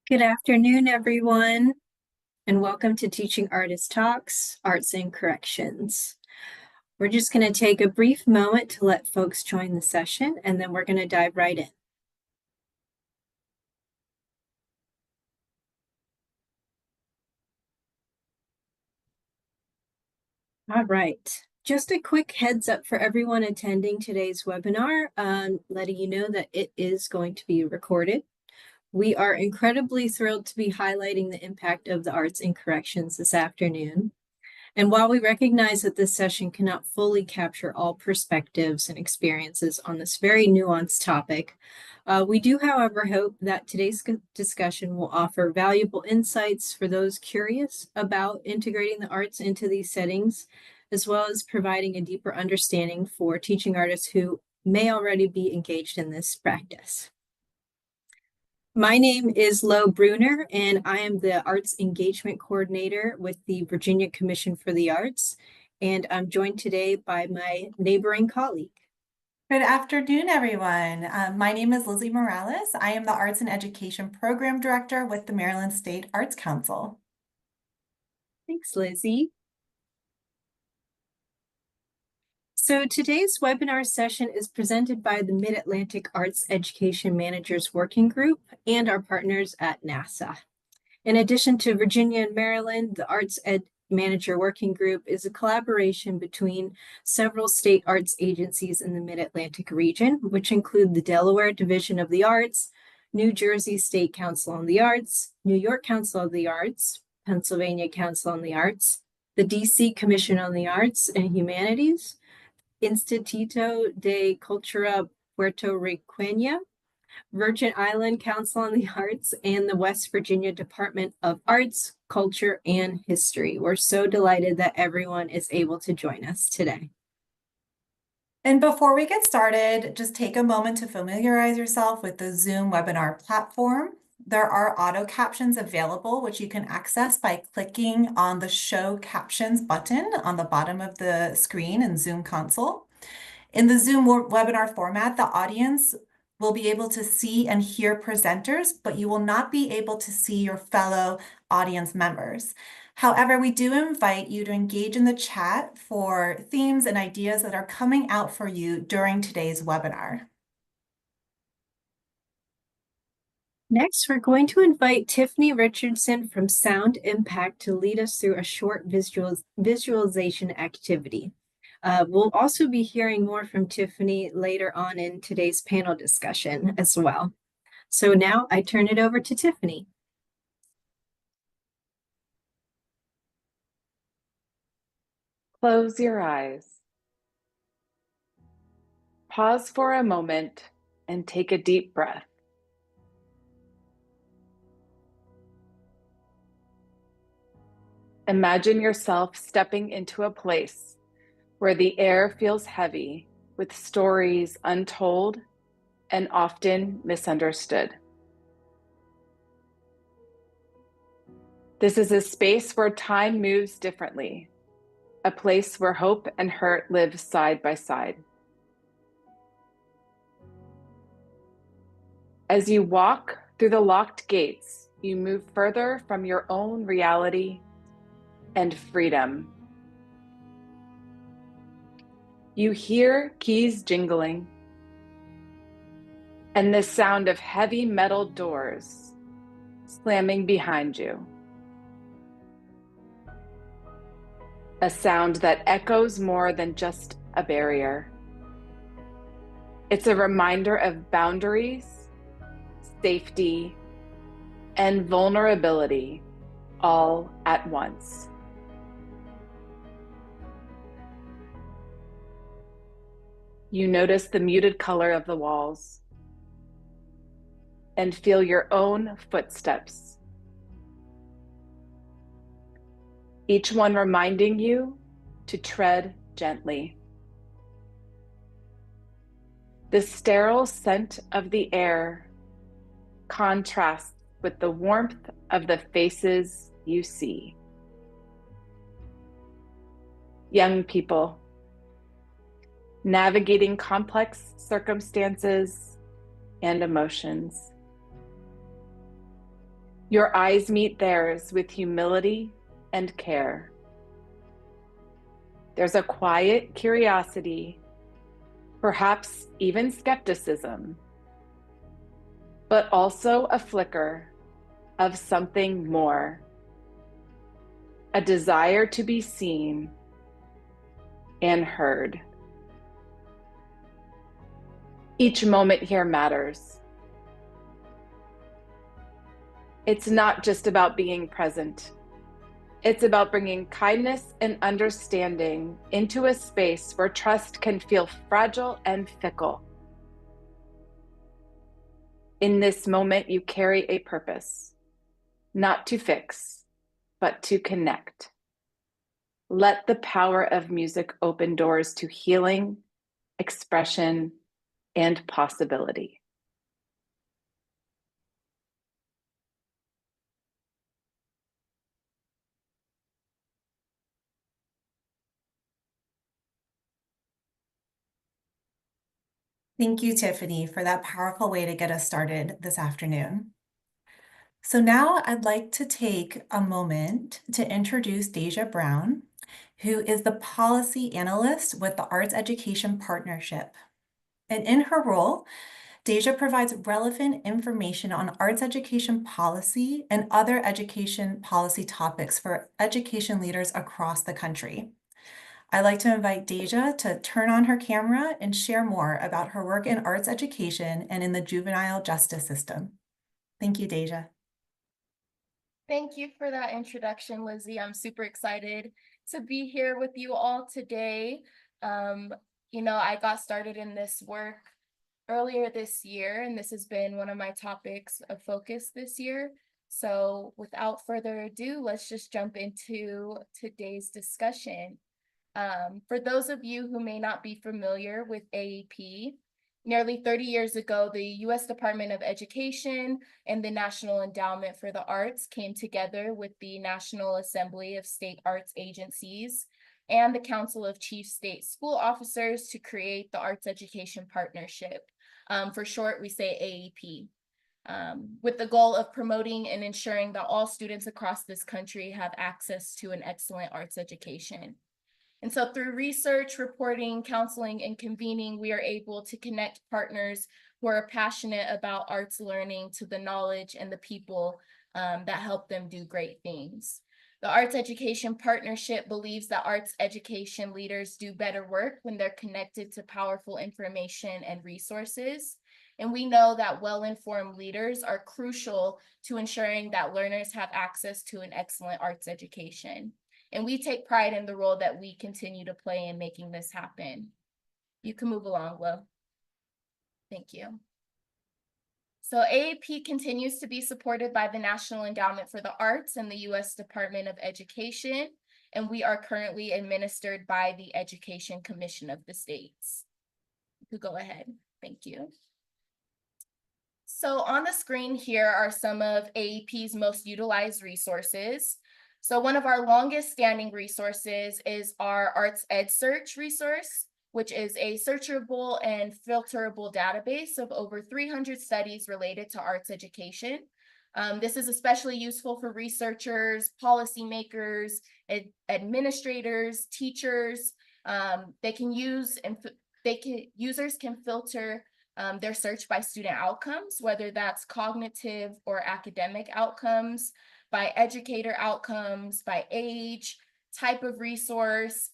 Good afternoon, everyone, and welcome to Teaching Artist Talks, Arts and Corrections. We're just going to take a brief moment to let folks join the session, and then we're going to dive right in. All right. Just a quick heads up for everyone attending today's webinar, letting you know that it is going to be recorded. We are incredibly thrilled to be highlighting the impact of the arts and corrections this afternoon. And while we recognize that this session cannot fully capture all perspectives and experiences on this very nuanced topic, we do, however, hope that today's discussion will offer valuable insights for those curious about integrating the arts into these settings, as well as providing a deeper understanding for teaching artists who may already be engaged in this practice. My name is Lo Bruner, and I am the Arts Engagement Coordinator with the Virginia Commission for the Arts, and I'm joined today by my neighboring colleague. Good afternoon, everyone. My name is Lizzie Morales. I am the Arts and Education Program Director with the Maryland State Arts Council. Thanks, Lizzie. So today's webinar session is presented by the Mid-Atlantic Arts Education Managers Working Group and our partners at NASA. In addition to Virginia and Maryland, the Arts Ed Manager Working Group is a collaboration between several state arts agencies in the Mid-Atlantic region, which include the Delaware Division of the Arts, New Jersey State Council on the Arts, New York Council of the Arts, Pennsylvania Council on the Arts, the DC Commission on the Arts and Humanities, Instituto de Cultura Puertorriqueña, Virgin Island Council on the Arts, and the West Virginia Department of Arts, Culture, and History. We're so delighted that everyone is able to join us today. And before we get started, just take a moment to familiarize yourself with the Zoom webinar platform. There are auto captions available, which you can access by clicking on the Show Captions button on the bottom of the screen in Zoom console. In the Zoom webinar format, the audience will be able to see and hear presenters, but you will not be able to see your fellow audience members. However, we do invite you to engage in the chat for themes and ideas that are coming out for you during today's webinar. Next, we're going to invite Tiffany Richardson from Sound Impact to lead us through a short visualization activity. We'll also be hearing more from Tiffany later on in today's panel discussion as well. So now I turn it over to Tiffany. Close your eyes. Pause for a moment and take a deep breath. Imagine yourself stepping into a place where the air feels heavy with stories untold and often misunderstood. This is a space where time moves differently, a place where hope and hurt live side by side. As you walk through the locked gates, you move further from your own reality and freedom. You hear keys jingling and the sound of heavy metal doors slamming behind you. A sound that echoes more than just a barrier. It's a reminder of boundaries, safety, and vulnerability all at once. You notice the muted color of the walls and feel your own footsteps, each one reminding you to tread gently. The sterile scent of the air contrasts with the warmth of the faces you see. Young people navigating complex circumstances and emotions. Your eyes meet theirs with humility and care. There's a quiet curiosity, perhaps even skepticism, but also a flicker of something more, a desire to be seen and heard. Each moment here matters. It's not just about being present. It's about bringing kindness and understanding into a space where trust can feel fragile and fickle. In this moment, you carry a purpose, not to fix, but to connect. Let the power of music open doors to healing, expression, and possibility. Thank you, Tiffany, for that powerful way to get us started this afternoon. So now I'd like to take a moment to introduce Daizha Brown, who is the policy analyst with the Arts Education Partnership. And in her role, Daizha provides relevant information on arts education policy and other education policy topics for education leaders across the country. I'd like to invite Daizha to turn on her camera and share more about her work in arts education and in the juvenile justice system. Thank you, Daizha. Thank you for that introduction, Lizzie. I'm super excited to be here with you all today. I got started in this work earlier this year, and this has been one of my topics of focus this year. So without further ado, let's just jump into today's discussion. For those of you who may not be familiar with AEP, nearly 30 years ago, the U.S. Department of Education and the National Endowment for the Arts came together with the National Assembly of State Arts Agencies and the Council of Chief State School Officers to create the Arts Education Partnership. For short, we say AEP. With the goal of promoting and ensuring that all students across this country have access to an excellent arts education. And so through research, reporting, counseling, and convening, we are able to connect partners who are passionate about arts learning to the knowledge and the people that help them do great things. The Arts Education Partnership believes that arts education leaders do better work when they're connected to powerful information and resources. And we know that well-informed leaders are crucial to ensuring that learners have access to an excellent arts education. And we take pride in the role that we continue to play in making this happen. You can move along, Will. Thank you. So AEP continues to be supported by the National Endowment for the Arts and the U.S. Department of Education, and we are currently administered by the Education Commission of the States. You could go ahead. Thank you. So on the screen here are some of AEP's most utilized resources. So one of our longest standing resources is our Arts Ed Search resource, which is a searchable and filterable database of over 300 studies related to arts education. This is especially useful for researchers, policymakers, administrators, teachers. Users can filter their search by student outcomes, whether that's cognitive or academic outcomes, by educator outcomes, by age, type of resource.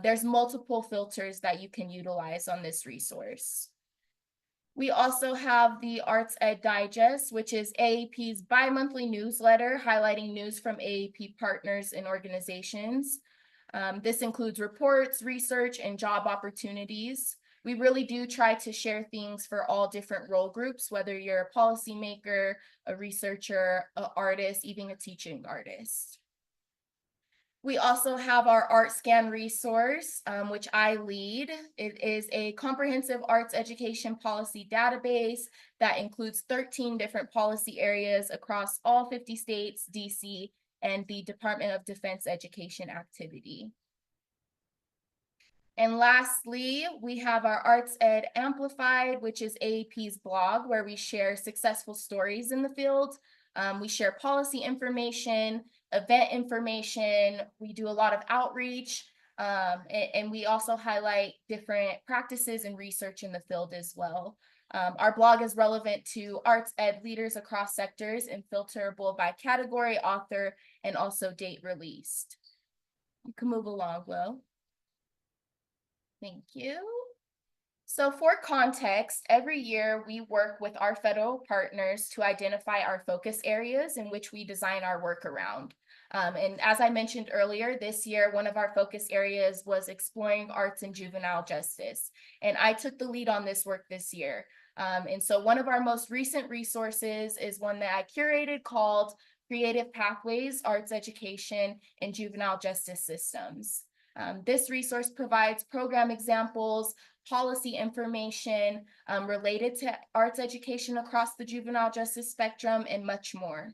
There's multiple filters that you can utilize on this resource. We also have the Arts Ed Digest, which is AEP's bi-monthly newsletter highlighting news from AEP partners and organizations. This includes reports, research, and job opportunities. We really do try to share things for all different role groups, whether you're a policymaker, a researcher, an artist, even a teaching artist. We also have our ArtScan resource, which I lead. It is a comprehensive arts education policy database that includes 13 different policy areas across all 50 states, DC, and the Department of Defense education activity. And lastly, we have our Arts Ed Amplified, which is AEP's blog, where we share successful stories in the field. We share policy information, event information. We do a lot of outreach, and we also highlight different practices and research in the field as well. Our blog is relevant to arts ed leaders across sectors and filterable by category, author, and also date released. You can move along, Will. Thank you. So for context, every year we work with our federal partners to identify our focus areas in which we design our work around. And as I mentioned earlier, this year, one of our focus areas was exploring arts and juvenile justice. And I took the lead on this work this year. And so one of our most recent resources is one that I curated called Creative Pathways, Arts Education, and Juvenile Justice Systems. This resource provides program examples, policy information related to arts education across the juvenile justice spectrum, and much more.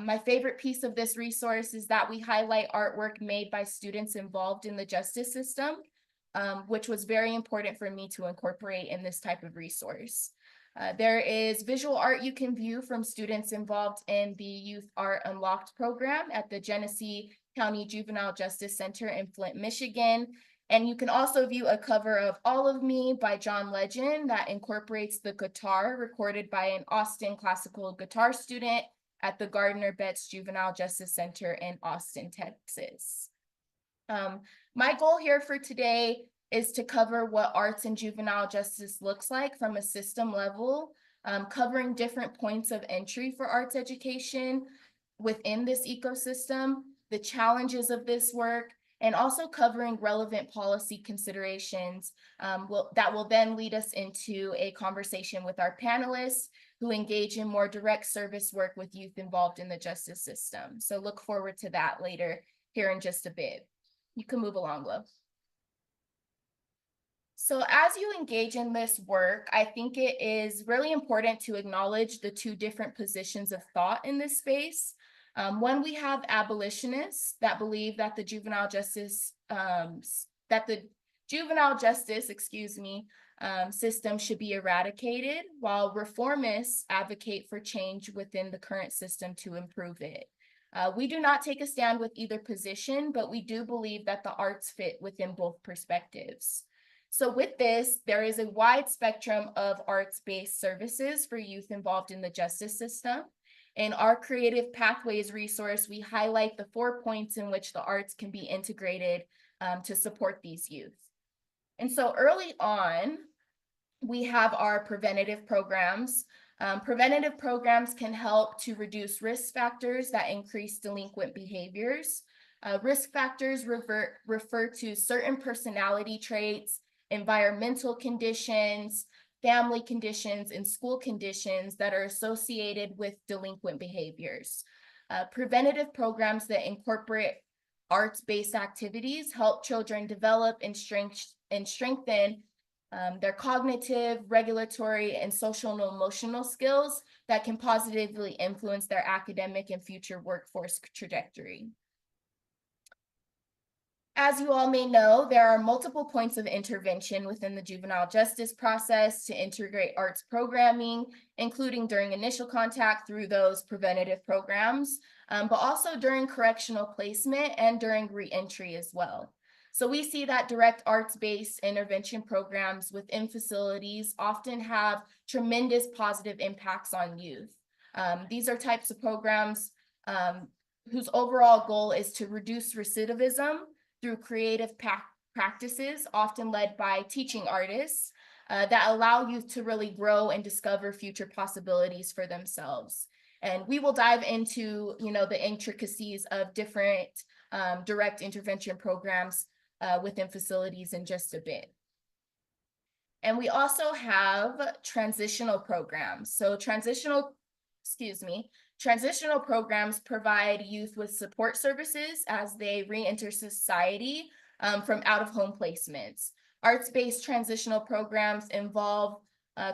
My favorite piece of this resource is that we highlight artwork made by students involved in the justice system, which was very important for me to incorporate in this type of resource. There is visual art you can view from students involved in the Youth Art Unlocked program at the Genesee County Juvenile Justice Center in Flint, Michigan. And you can also view a cover of All of Me by John Legend that incorporates the guitar recorded by an Austin classical guitar student at the Gardner Betts Juvenile Justice Center in Austin, Texas. My goal here for today is to cover what arts and juvenile justice looks like from a system level, covering different points of entry for arts education within this ecosystem, the challenges of this work, and also covering relevant policy considerations that will then lead us into a conversation with our panelists who engage in more direct service work with youth involved in the justice system. So look forward to that later here in just a bit. You can move along, Will. So as you engage in this work, I think it is really important to acknowledge the two different positions of thought in this space. One, we have abolitionists that believe that the juvenile justice, system should be eradicated, while reformists advocate for change within the current system to improve it. We do not take a stand with either position, but we do believe that the arts fit within both perspectives. So with this, there is a wide spectrum of arts-based services for youth involved in the justice system. In our Creative Pathways resource, we highlight the 4 points in which the arts can be integrated to support these youth. And so early on, we have our preventative programs. Preventative programs can help to reduce risk factors that increase delinquent behaviors. Risk factors refer to certain personality traits, environmental conditions, family conditions, and school conditions that are associated with delinquent behaviors. Preventative programs that incorporate arts-based activities help children develop and strengthen their cognitive, regulatory, and social and emotional skills that can positively influence their academic and future workforce trajectory. As you all may know, there are multiple points of intervention within the juvenile justice process to integrate arts programming, including during initial contact through those preventative programs, but also during correctional placement and during reentry as well. So we see that direct arts-based intervention programs within facilities often have tremendous positive impacts on youth. These are types of programs whose overall goal is to reduce recidivism through creative practices, often led by teaching artists, that allow youth to really grow and discover future possibilities for themselves. And we will dive into, the intricacies of different direct intervention programs within facilities in just a bit. And we also have transitional programs. So transitional programs provide youth with support services as they re-enter society from out-of-home placements. Arts-based transitional programs involve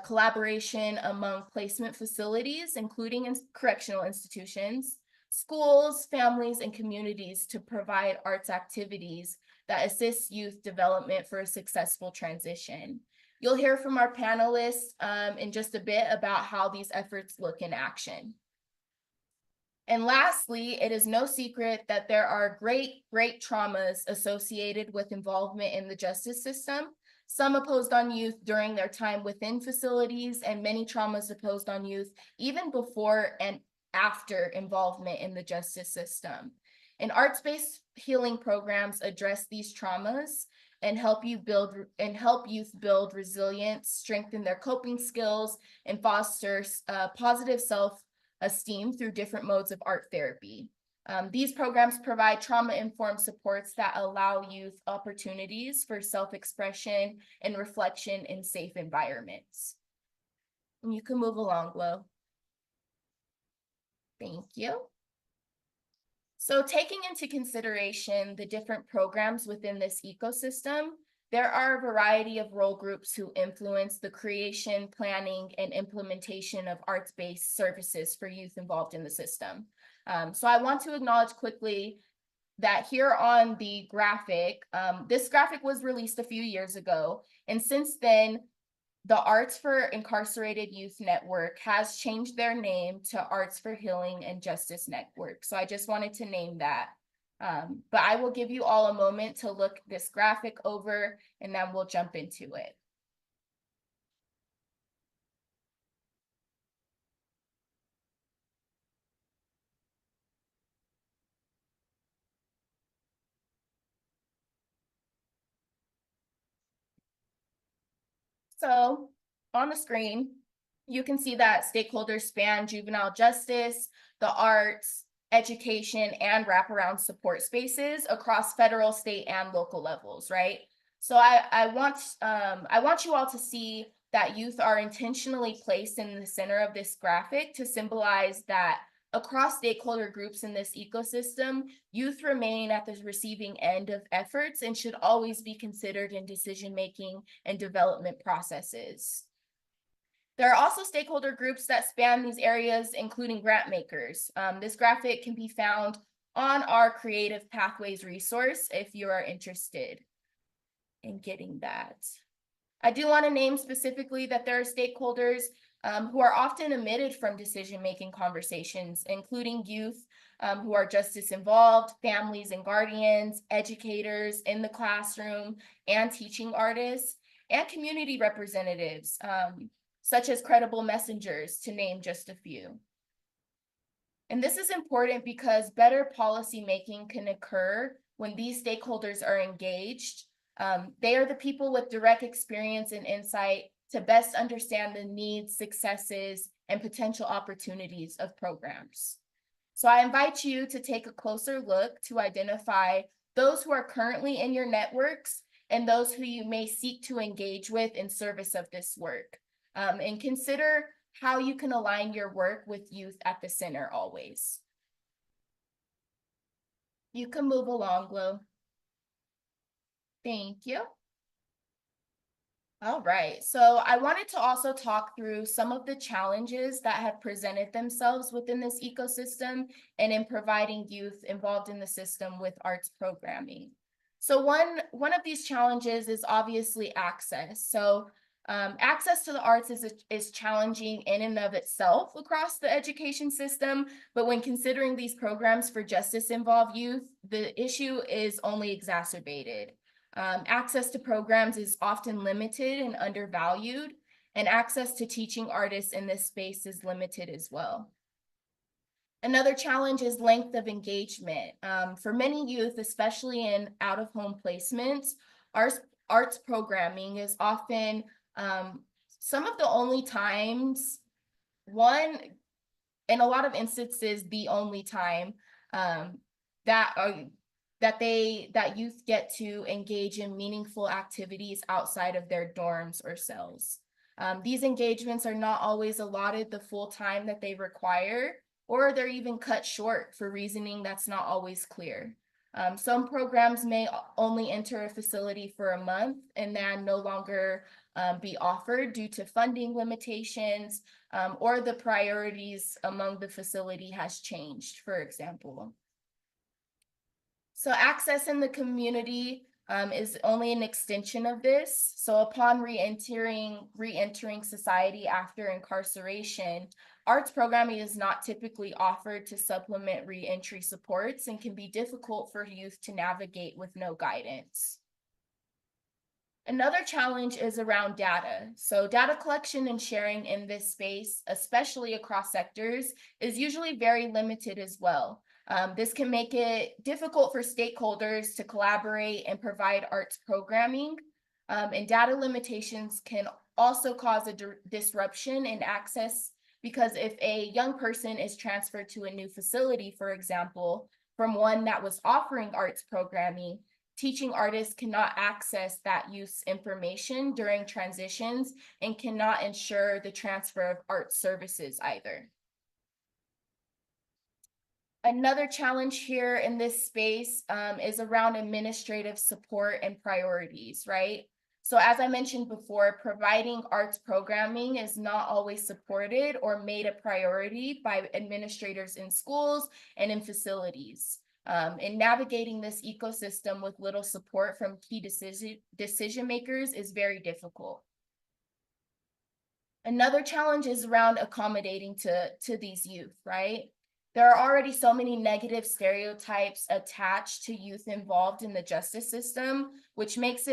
collaboration among placement facilities, including in correctional institutions, schools, families, and communities to provide arts activities that assist youth development for a successful transition. You'll hear from our panelists in just a bit about how these efforts look in action. And lastly, it is no secret that there are great traumas associated with involvement in the justice system. Some imposed on youth during their time within facilities, and many traumas imposed on youth even before and after involvement in the justice system. And arts-based healing programs address these traumas and help youth build resilience, strengthen their coping skills, and foster positive self-esteem through different modes of art therapy. These programs provide trauma-informed supports that allow youth opportunities for self-expression and reflection in safe environments. And you can move along, Lo. Thank you. So taking into consideration the different programs within this ecosystem, there are a variety of role groups who influence the creation, planning, and implementation of arts-based services for youth involved in the system. So I want to acknowledge quickly that here on the graphic, this graphic was released a few years ago, and since then, the Arts for Incarcerated Youth Network has changed their name to Arts for Healing and Justice Network. So I just wanted to name that. But I will give you all a moment to look this graphic over, and then we'll jump into it. So on the screen, you can see that stakeholders span juvenile justice, the arts, education, and wraparound support spaces across federal, state, and local levels, right? So I want you all to see that youth are intentionally placed in the center of this graphic to symbolize that across stakeholder groups in this ecosystem, youth remain at the receiving end of efforts and should always be considered in decision-making and development processes. There are also stakeholder groups that span these areas, including grant makers. This graphic can be found on our Creative Pathways resource if you are interested in getting that. I do want to name specifically that there are stakeholders who are often omitted from decision-making conversations, including youth who are justice involved, families and guardians, educators in the classroom, and teaching artists, and community representatives, such as credible messengers, to name just a few. And this is important because better policymaking can occur when these stakeholders are engaged. They are the people with direct experience and insight to best understand the needs, successes, and potential opportunities of programs. So I invite you to take a closer look to identify those who are currently in your networks and those who you may seek to engage with in service of this work. And consider how you can align your work with youth at the center always. You can move along, Glo. Thank you. All right, so I wanted to also talk through some of the challenges that have presented themselves within this ecosystem and in providing youth involved in the system with arts programming. So one of these challenges is obviously access. So access to the arts is challenging in and of itself across the education system, but when considering these programs for justice-involved youth, the issue is only exacerbated. Access to programs is often limited and undervalued, and access to teaching artists in this space is limited as well. Another challenge is length of engagement. For many youth, especially in out-of-home placements, arts programming is often some of the only times, in a lot of instances, the only time that youth get to engage in meaningful activities outside of their dorms or cells. These engagements are not always allotted the full time that they require, or they're even cut short for reasoning that's not always clear. Some programs may only enter a facility for a month and then no longer be offered due to funding limitations, or the priorities among the facility has changed, for example. So access in the community is only an extension of this. So upon re-entering society after incarceration, arts programming is not typically offered to supplement re-entry supports and can be difficult for youth to navigate with no guidance. Another challenge is around data. So data collection and sharing in this space, especially across sectors, is usually very limited as well. This can make it difficult for stakeholders to collaborate and provide arts programming. And data limitations can also cause a disruption in access, because if a young person is transferred to a new facility, for example, from one that was offering arts programming, teaching artists cannot access that youth's information during transitions and cannot ensure the transfer of art services either. Another challenge here in this space is around administrative support and priorities, right? So as I mentioned before, providing arts programming is not always supported or made a priority by administrators in schools and in facilities. And navigating this ecosystem with little support from key decision makers is very difficult. Another challenge is around accommodating to these youth, right? There are already so many negative stereotypes attached to youth involved in the justice system, which makes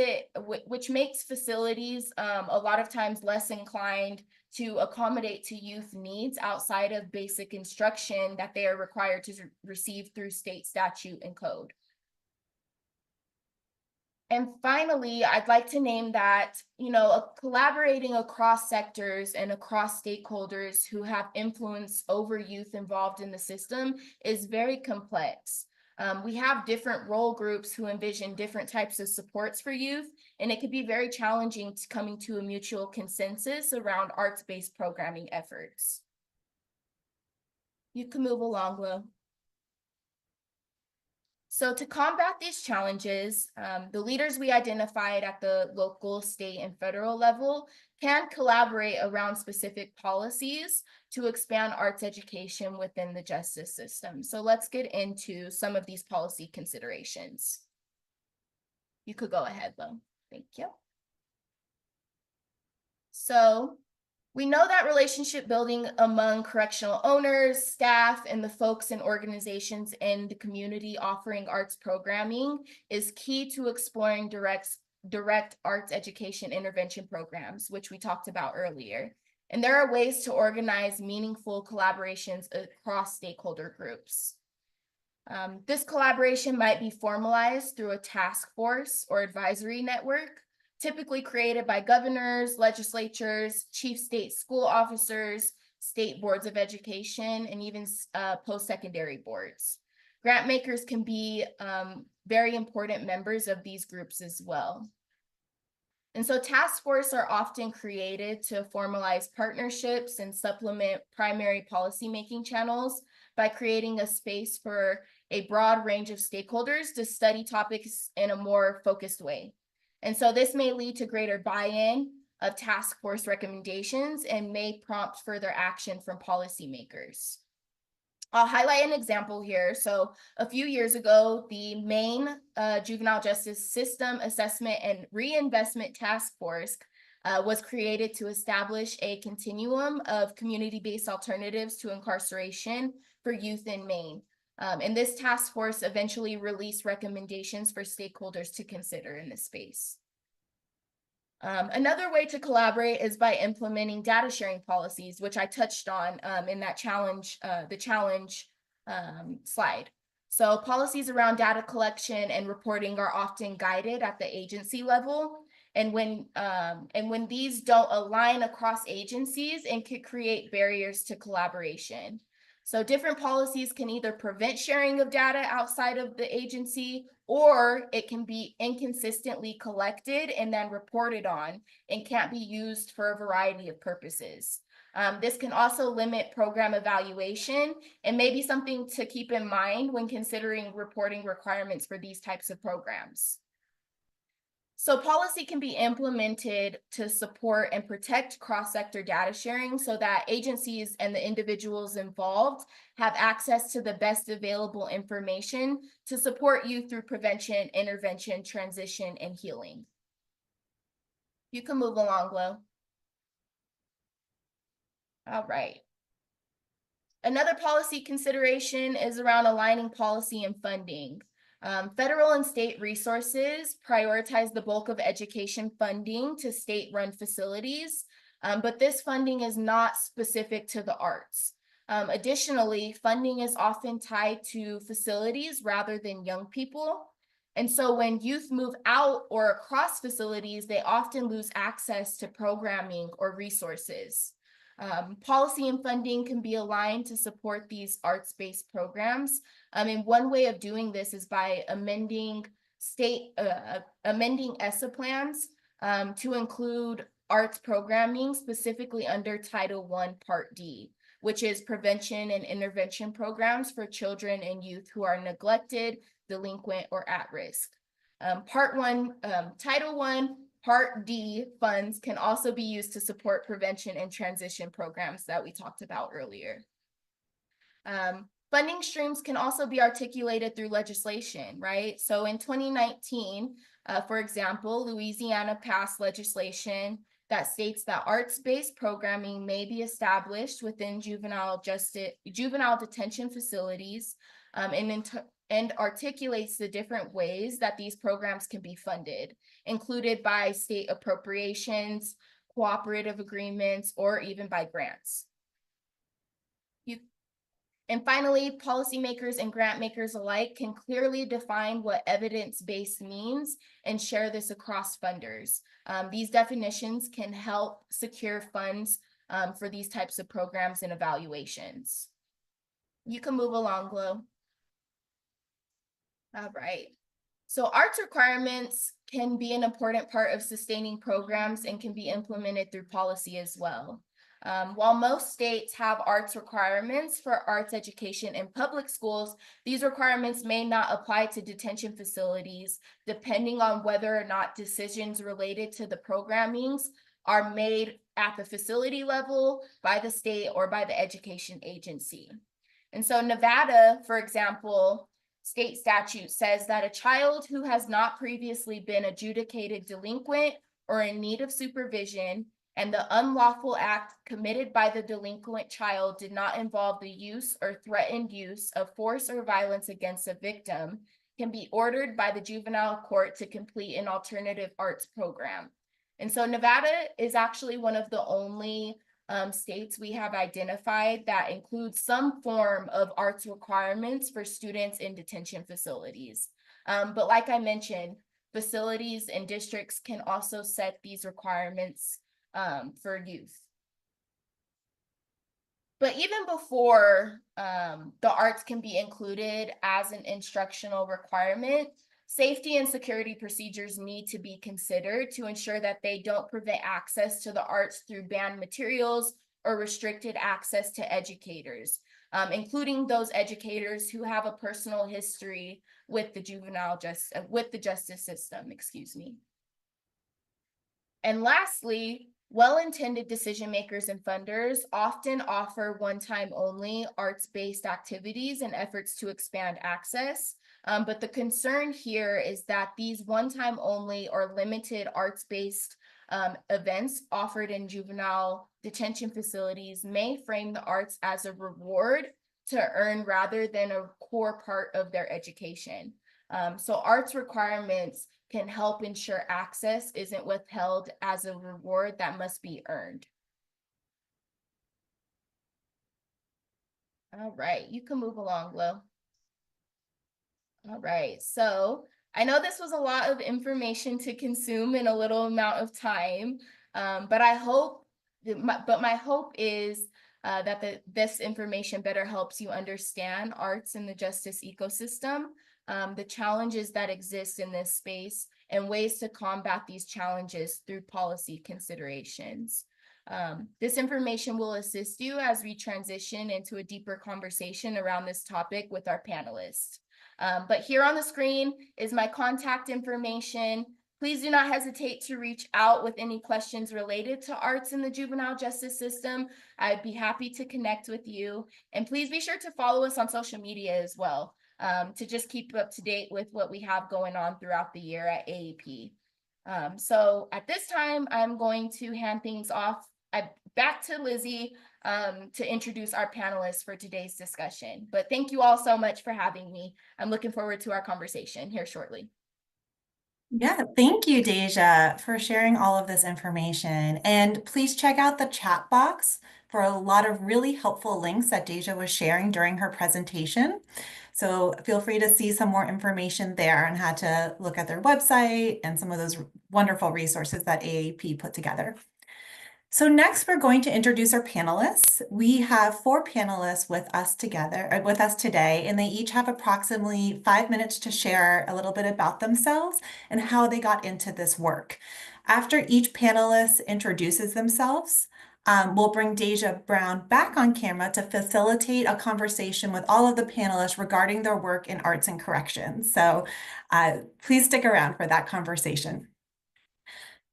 facilities a lot of times less inclined to accommodate to youth needs outside of basic instruction that they are required to receive through state statute and code. And finally, I'd like to name that, collaborating across sectors and across stakeholders who have influence over youth involved in the system is very complex. We have different role groups who envision different types of supports for youth, and it can be very challenging to coming to a mutual consensus around arts-based programming efforts. You can move along, Will. So to combat these challenges, the leaders we identified at the local, state, and federal level can collaborate around specific policies to expand arts education within the justice system. So let's get into some of these policy considerations. You could go ahead, though. Thank you. So we know that relationship building among correctional owners, staff, and the folks and organizations in the community offering arts programming is key to exploring direct arts education intervention programs, which we talked about earlier. And there are ways to organize meaningful collaborations across stakeholder groups. This collaboration might be formalized through a task force or advisory network, typically created by governors, legislatures, chief state school officers, state boards of education, and even post-secondary boards. Grant makers can be very important members of these groups as well. And so task forces are often created to formalize partnerships and supplement primary policymaking channels by creating a space for a broad range of stakeholders to study topics in a more focused way. And so this may lead to greater buy-in of task force recommendations and may prompt further action from policymakers. I'll highlight an example here. So a few years ago, the Maine Juvenile Justice System Assessment and Reinvestment Task Force was created to establish a continuum of community-based alternatives to incarceration for youth in Maine. And this task force eventually released recommendations for stakeholders to consider in this space. Another way to collaborate is by implementing data sharing policies, which I touched on in that challenge, the challenge slide. So policies around data collection and reporting are often guided at the agency level. And when these don't align across agencies, it could create barriers to collaboration. So different policies can either prevent sharing of data outside of the agency, or it can be inconsistently collected and then reported on and can't be used for a variety of purposes. This can also limit program evaluation and may be something to keep in mind when considering reporting requirements for these types of programs. So policy can be implemented to support and protect cross-sector data sharing so that agencies and the individuals involved have access to the best available information to support you through prevention, intervention, transition, and healing. You can move along, Lo. All right. Another policy consideration is around aligning policy and funding. Federal and state resources prioritize the bulk of education funding to state-run facilities, but this funding is not specific to the arts. Additionally, funding is often tied to facilities rather than young people. And so when youth move out or across facilities, they often lose access to programming or resources. Policy and funding can be aligned to support these arts-based programs. And one way of doing this is by amending ESSA plans to include arts programming specifically under Title I, Part D, which is prevention and intervention programs for children and youth who are neglected, delinquent, or at risk. Title I, Part D funds can also be used to support prevention and transition programs that we talked about earlier. Funding streams can also be articulated through legislation, right? So in 2019, for example, Louisiana passed legislation that states that arts-based programming may be established within juvenile detention facilities and articulates the different ways that these programs can be funded, included by state appropriations, cooperative agreements, or even by grants. And finally, policymakers and grant makers alike can clearly define what evidence-based means and share this across funders. These definitions can help secure funds for these types of programs and evaluations. You can move along, Glo. All right. So arts requirements can be an important part of sustaining programs and can be implemented through policy as well. While most states have arts requirements for arts education in public schools, these requirements may not apply to detention facilities, depending on whether or not decisions related to the programmings are made at the facility level, by the state, or by the education agency. And so Nevada, for example, state statute says that a child who has not previously been adjudicated delinquent or in need of supervision, and the unlawful act committed by the delinquent child did not involve the use or threatened use of force or violence against a victim, can be ordered by the juvenile court to complete an alternative arts program. And so Nevada is actually one of the only states we have identified that includes some form of arts requirements for students in detention facilities. But like I mentioned, facilities and districts can also set these requirements for youth. But even before the arts can be included as an instructional requirement, safety and security procedures need to be considered to ensure that they don't prevent access to the arts through banned materials or restricted access to educators, including those educators who have a personal history with the justice system, excuse me. And lastly, well-intended decision makers and funders often offer one-time only arts-based activities and efforts to expand access. But the concern here is that these one-time only or limited arts-based events offered in juvenile detention facilities may frame the arts as a reward to earn rather than a core part of their education. So arts requirements can help ensure access isn't withheld as a reward that must be earned. All right, you can move along, Lo. All right, so I know this was a lot of information to consume in a little amount of time, but my hope is that this information better helps you understand arts in the justice ecosystem, the challenges that exist in this space, and ways to combat these challenges through policy considerations. This information will assist you as we transition into a deeper conversation around this topic with our panelists. But here on the screen is my contact information. Please do not hesitate to reach out with any questions related to arts in the juvenile justice system. I'd be happy to connect with you. And please be sure to follow us on social media as well, to just keep up to date with what we have going on throughout the year at AAP. So at this time, I'm going to hand things off back to Lizzie to introduce our panelists for today's discussion. But thank you all so much for having me. I'm looking forward to our conversation here shortly. Yeah, thank you, Daizha, for sharing all of this information. And please check out the chat box for a lot of really helpful links that Daizha was sharing during her presentation. So feel free to see some more information there on how to look at their website and some of those wonderful resources that AAP put together. So next, we're going to introduce our panelists. We have 4 panelists with us today, and they each have approximately 5 minutes to share a little bit about themselves and how they got into this work. After each panelist introduces themselves, we'll bring Daizha Brown back on camera to facilitate a conversation with all of the panelists regarding their work in arts and corrections. So please stick around for that conversation.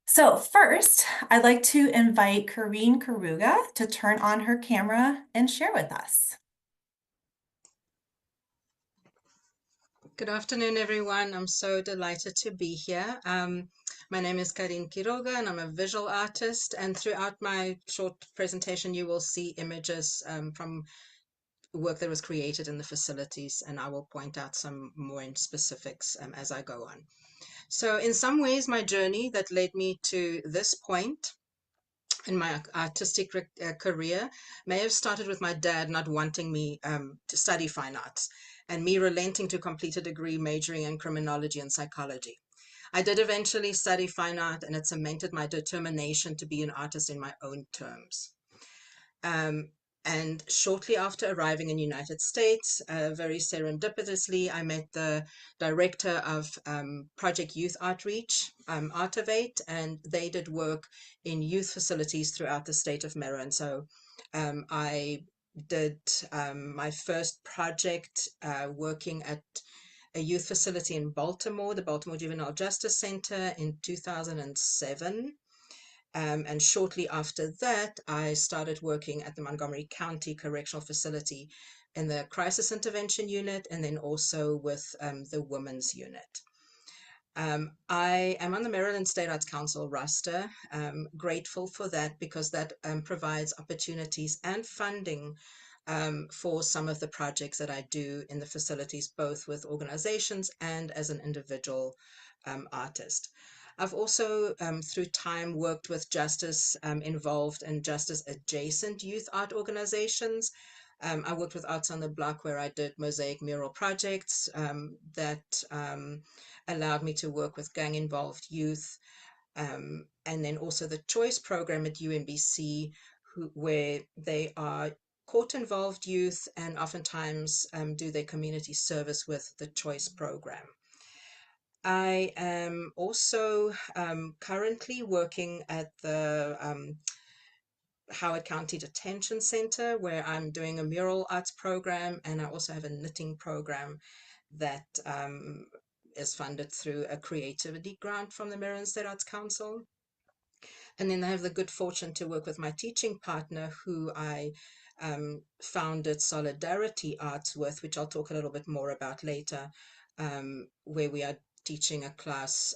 So first, I'd like to invite Karine Karuga to turn on her camera and share with us. Good afternoon, everyone. I'm so delighted to be here. My name is Karine Quiroga, and I'm a visual artist. And throughout my short presentation, you will see images from work that was created in the facilities, and I will point out some more in specifics as I go on. So in some ways, my journey that led me to this point in my artistic career may have started with my dad not wanting me to study fine arts and me relenting to complete a degree majoring in criminology and psychology. I did eventually study fine art, and it cemented my determination to be an artist in my own terms. And shortly after arriving in the United States, very serendipitously, I met the director of Project Youth Outreach, Artivate, and they did work in youth facilities throughout the state of Maryland. So I did my first project working at a youth facility in Baltimore, the Baltimore Juvenile Justice Center, in 2007. And shortly after that, I started working at the Montgomery County Correctional Facility in the Crisis Intervention Unit, and then also with the Women's Unit. I am on the Maryland State Arts Council roster. Grateful for that, because that provides opportunities and funding for some of the projects that I do in the facilities, both with organizations and as an individual artist. I've also, through time, worked with justice involved and justice adjacent youth art organizations. I worked with Arts on the Block, where I did mosaic mural projects that allowed me to work with gang involved youth. And then also the Choice program at UMBC, where they are court involved youth and oftentimes do their community service with the Choice program. I am also currently working at the Howard County Detention Center, where I'm doing a mural arts program, and I also have a knitting program that is funded through a creativity grant from the Maryland State Arts Council. And then I have the good fortune to work with my teaching partner, who I founded Solidarity Arts with, which I'll talk a little bit more about later, where we are teaching a class,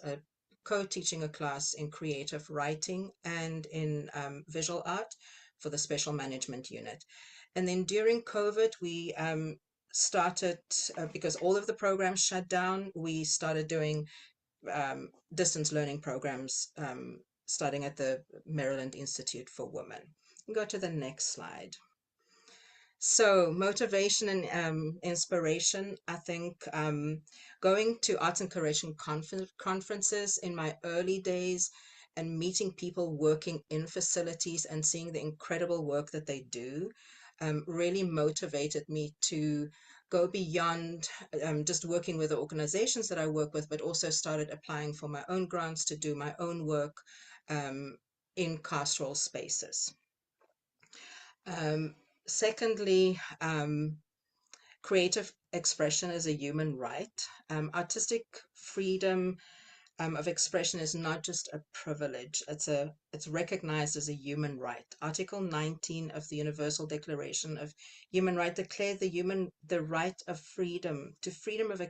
co-teaching a class in creative writing and in visual art for the special management unit. And then during COVID, we started, because all of the programs shut down, we started doing distance learning programs, starting at the Maryland Institute for Women. Go to the next slide. So motivation and inspiration, I think going to arts and correction conferences in my early days and meeting people working in facilities and seeing the incredible work that they do really motivated me to go beyond just working with the organizations that I work with, but also started applying for my own grants to do my own work in carceral spaces. Secondly, creative expression is a human right. Artistic freedom of expression is not just a privilege, it's recognized as a human right. Article 19 of the Universal Declaration of Human Rights declared the right of freedom of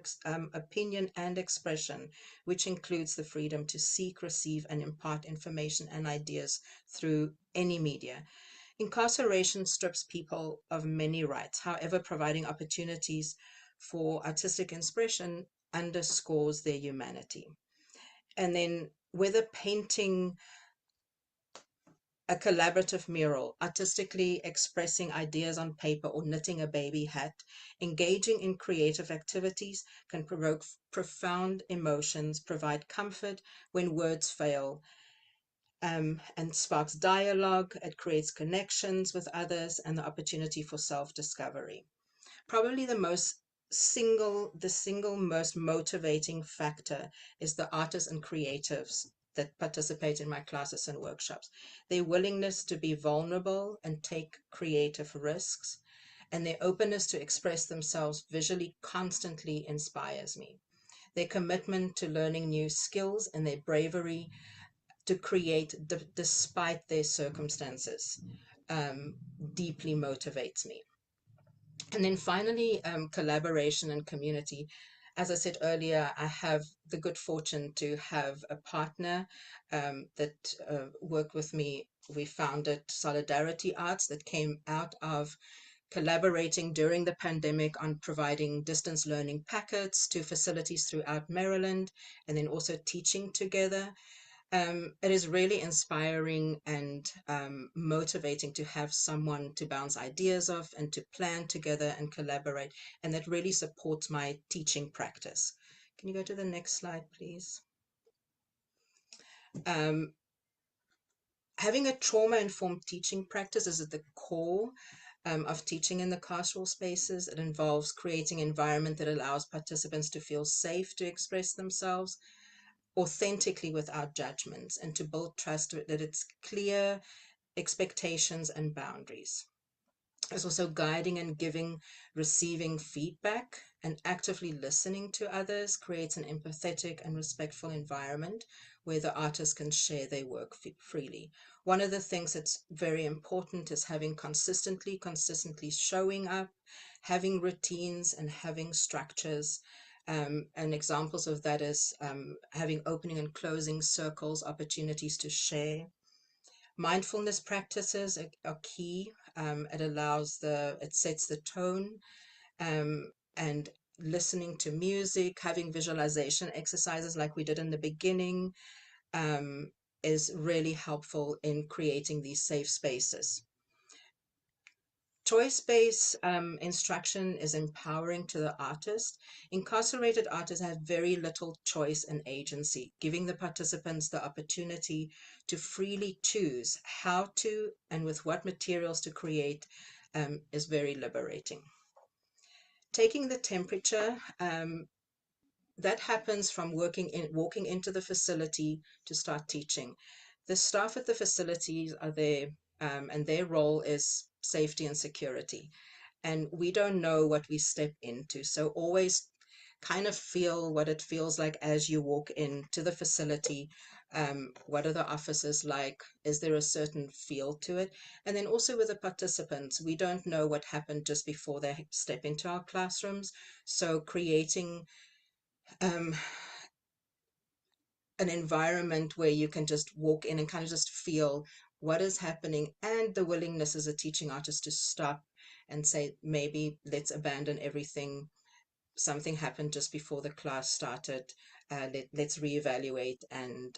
opinion and expression, which includes the freedom to seek, receive, and impart information and ideas through any media. Incarceration strips people of many rights. However, providing opportunities for artistic expression underscores their humanity. And then whether painting a collaborative mural, artistically expressing ideas on paper, or knitting a baby hat, engaging in creative activities can provoke profound emotions, provide comfort when words fail, and sparks dialogue. It creates connections with others and the opportunity for self-discovery. Probably the single most motivating factor is the artists and creatives that participate in my classes and workshops. Their willingness to be vulnerable and take creative risks, and their openness to express themselves visually constantly inspires me. Their commitment to learning new skills and their bravery to create despite their circumstances deeply motivates me. And then finally, collaboration and community. As I said earlier, I have the good fortune to have a partner that worked with me. We founded Solidarity Arts, that came out of collaborating during the pandemic on providing distance learning packets to facilities throughout Maryland, and then also teaching together. It is really inspiring and motivating to have someone to bounce ideas off and to plan together and collaborate, and that really supports my teaching practice. Can you go to the next slide, please? Having a trauma-informed teaching practice is at the core of teaching in the carceral spaces. It involves creating an environment that allows participants to feel safe to express themselves authentically without judgments, and to build trust that it's clear expectations and boundaries. It's also guiding and receiving feedback, and actively listening to others creates an empathetic and respectful environment where the artist can share their work freely. One of the things that's very important is having consistently showing up, having routines and having structures. And examples of that is having opening and closing circles, opportunities to share. Mindfulness practices are key. It sets the tone, and listening to music, having visualization exercises like we did in the beginning, is really helpful in creating these safe spaces. Choice-based instruction is empowering to the artist. Incarcerated artists have very little choice and agency, giving the participants the opportunity to freely choose how to and with what materials to create is very liberating. Taking the temperature, that happens from walking into the facility to start teaching. The staff at the facilities are there, and their role is safety and security. And we don't know what we step into. So always kind of feel what it feels like as you walk into the facility. What are the offices like? Is there a certain feel to it? And then also with the participants, we don't know what happened just before they step into our classrooms. So creating an environment where you can just walk in and kind of just feel what is happening, and the willingness as a teaching artist to stop and say, maybe let's abandon everything. Something happened just before the class started. Let's reevaluate and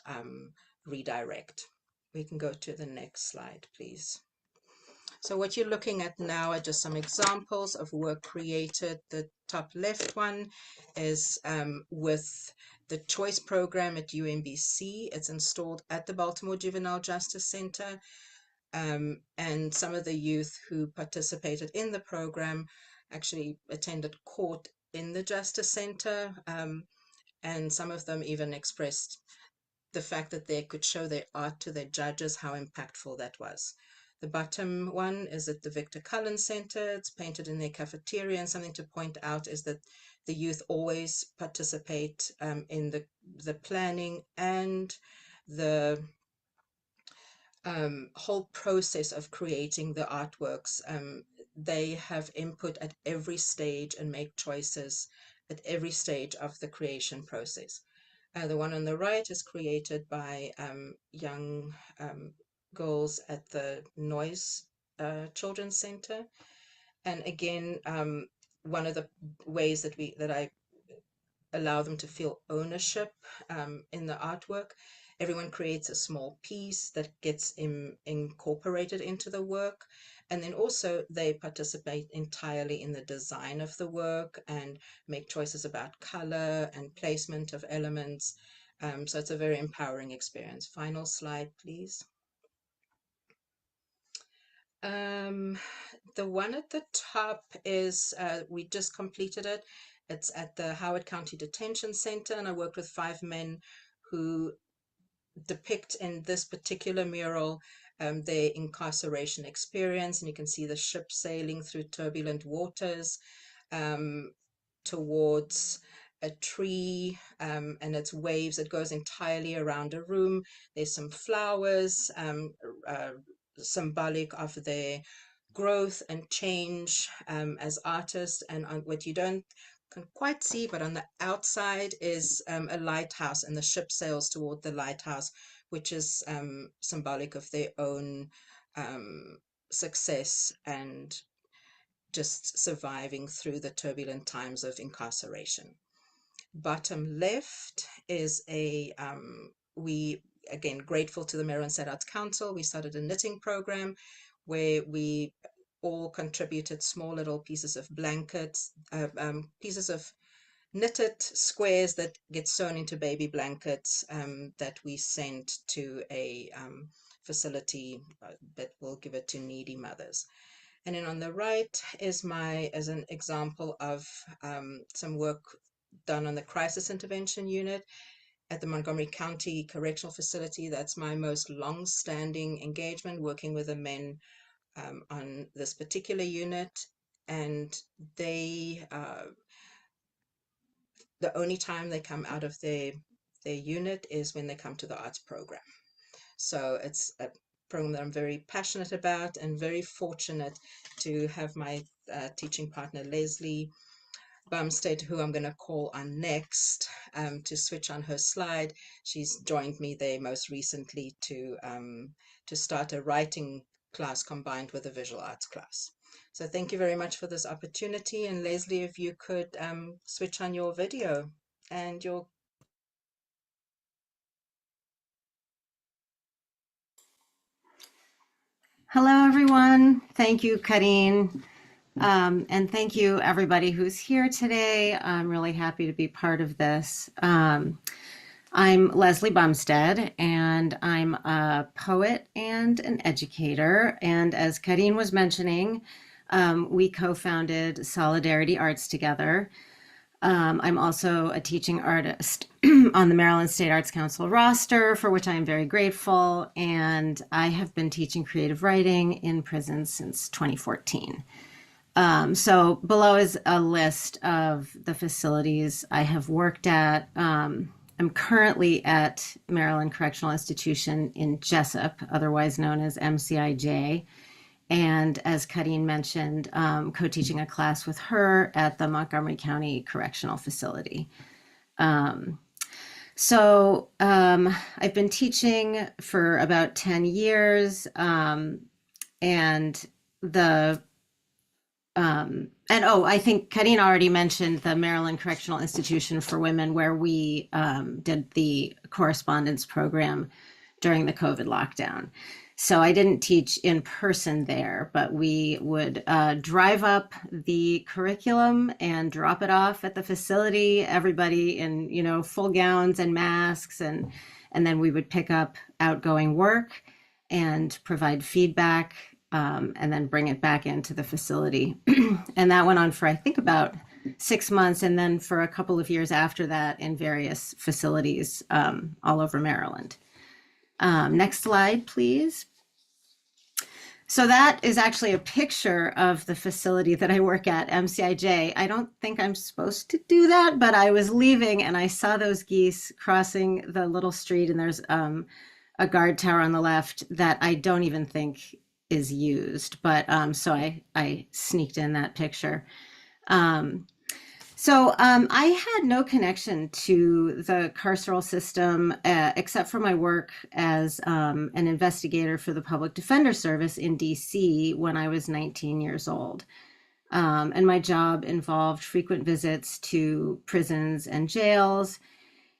redirect. We can go to the next slide, please. So what you're looking at now are just some examples of work created. The top left one is with the Choice program at UMBC. It's installed at the Baltimore Juvenile Justice Center. And some of the youth who participated in the program actually attended court in the Justice Center. And some of them even expressed the fact that they could show their art to their judges, how impactful that was. The bottom one is at the Victor Cullen Center. It's painted in their cafeteria, and something to point out is that the youth always participate in the planning and the whole process of creating the artworks. They have input at every stage and make choices at every stage of the creation process. The one on the right is created by young girls at the Noise Children's Center. And again, one of the ways that I allow them to feel ownership in the artwork. Everyone creates a small piece that gets incorporated into the work. And then also they participate entirely in the design of the work and make choices about color and placement of elements. So it's a very empowering experience. Final slide, please. The one at the top is, we just completed it. It's at the Howard County Detention Center, and I worked with 5 men who depict in this particular mural their incarceration experience. And you can see the ship sailing through turbulent waters towards a tree and its waves. It goes entirely around a room. There's some flowers symbolic of their growth and change as artists. And what you don't can quite see, but on the outside is a lighthouse, and the ship sails toward the lighthouse, which is symbolic of their own success and just surviving through the turbulent times of incarceration. Bottom left is we, again, grateful to the Maryland State Arts Council. We started a knitting program where we all contributed small little pieces of blankets, pieces of knitted squares that get sewn into baby blankets that we sent to a facility that will give it to needy mothers. And then on the right is as an example of some work done on the crisis intervention unit at the Montgomery County Correctional Facility. That's my most long-standing engagement, working with the men on this particular unit. And they, the only time they come out of their unit is when they come to the arts program. So it's a program that I'm very passionate about and very fortunate to have my teaching partner, Leslie Bumstead, who I'm going to call on next to switch on her slide. She's joined me there most recently to start a writing class combined with a visual arts class. So thank you very much for this opportunity. And Leslie, if you could switch on your video and your... Hello, everyone. Thank you, Karine. And thank you, everybody who's here today. I'm really happy to be part of this. I'm Leslie Bumstead, and I'm a poet and an educator. And as Karine was mentioning, we co-founded Solidarity Arts together. I'm also a teaching artist on the Maryland State Arts Council roster, for which I am very grateful. And I have been teaching creative writing in prison since 2014. So below is a list of the facilities I have worked at. I'm currently at Maryland Correctional Institution in Jessup, otherwise known as MCIJ. And as Karine mentioned, co-teaching a class with her at the Montgomery County Correctional Facility. I've been teaching for about 10 years, I think Karine already mentioned the Maryland Correctional Institution for Women, where we did the correspondence program during the COVID lockdown. So I didn't teach in person there, but we would drive up the curriculum and drop it off at the facility, everybody in, full gowns and masks. And then we would pick up outgoing work and provide feedback and then bring it back into the facility. And that went on for, I think, about 6 months. And then for a couple of years after that in various facilities all over Maryland. Next slide, please. So that is actually a picture of the facility that I work at, MCIJ. I don't think I'm supposed to do that, but I was leaving and I saw those geese crossing the little street, and there's a guard tower on the left that I don't even think is used. But so I sneaked in that picture. I had no connection to the carceral system except for my work as an investigator for the Public Defender Service in DC when I was 19 years old. And my job involved frequent visits to prisons and jails.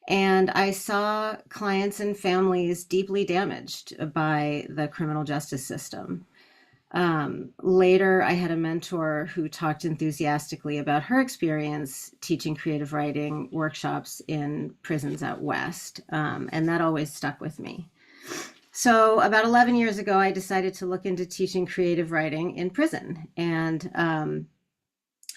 And I saw clients and families deeply damaged by the criminal justice system. Later, I had a mentor who talked enthusiastically about her experience teaching creative writing workshops in prisons out west, and that always stuck with me. So about 11 years ago, I decided to look into teaching creative writing in prison, and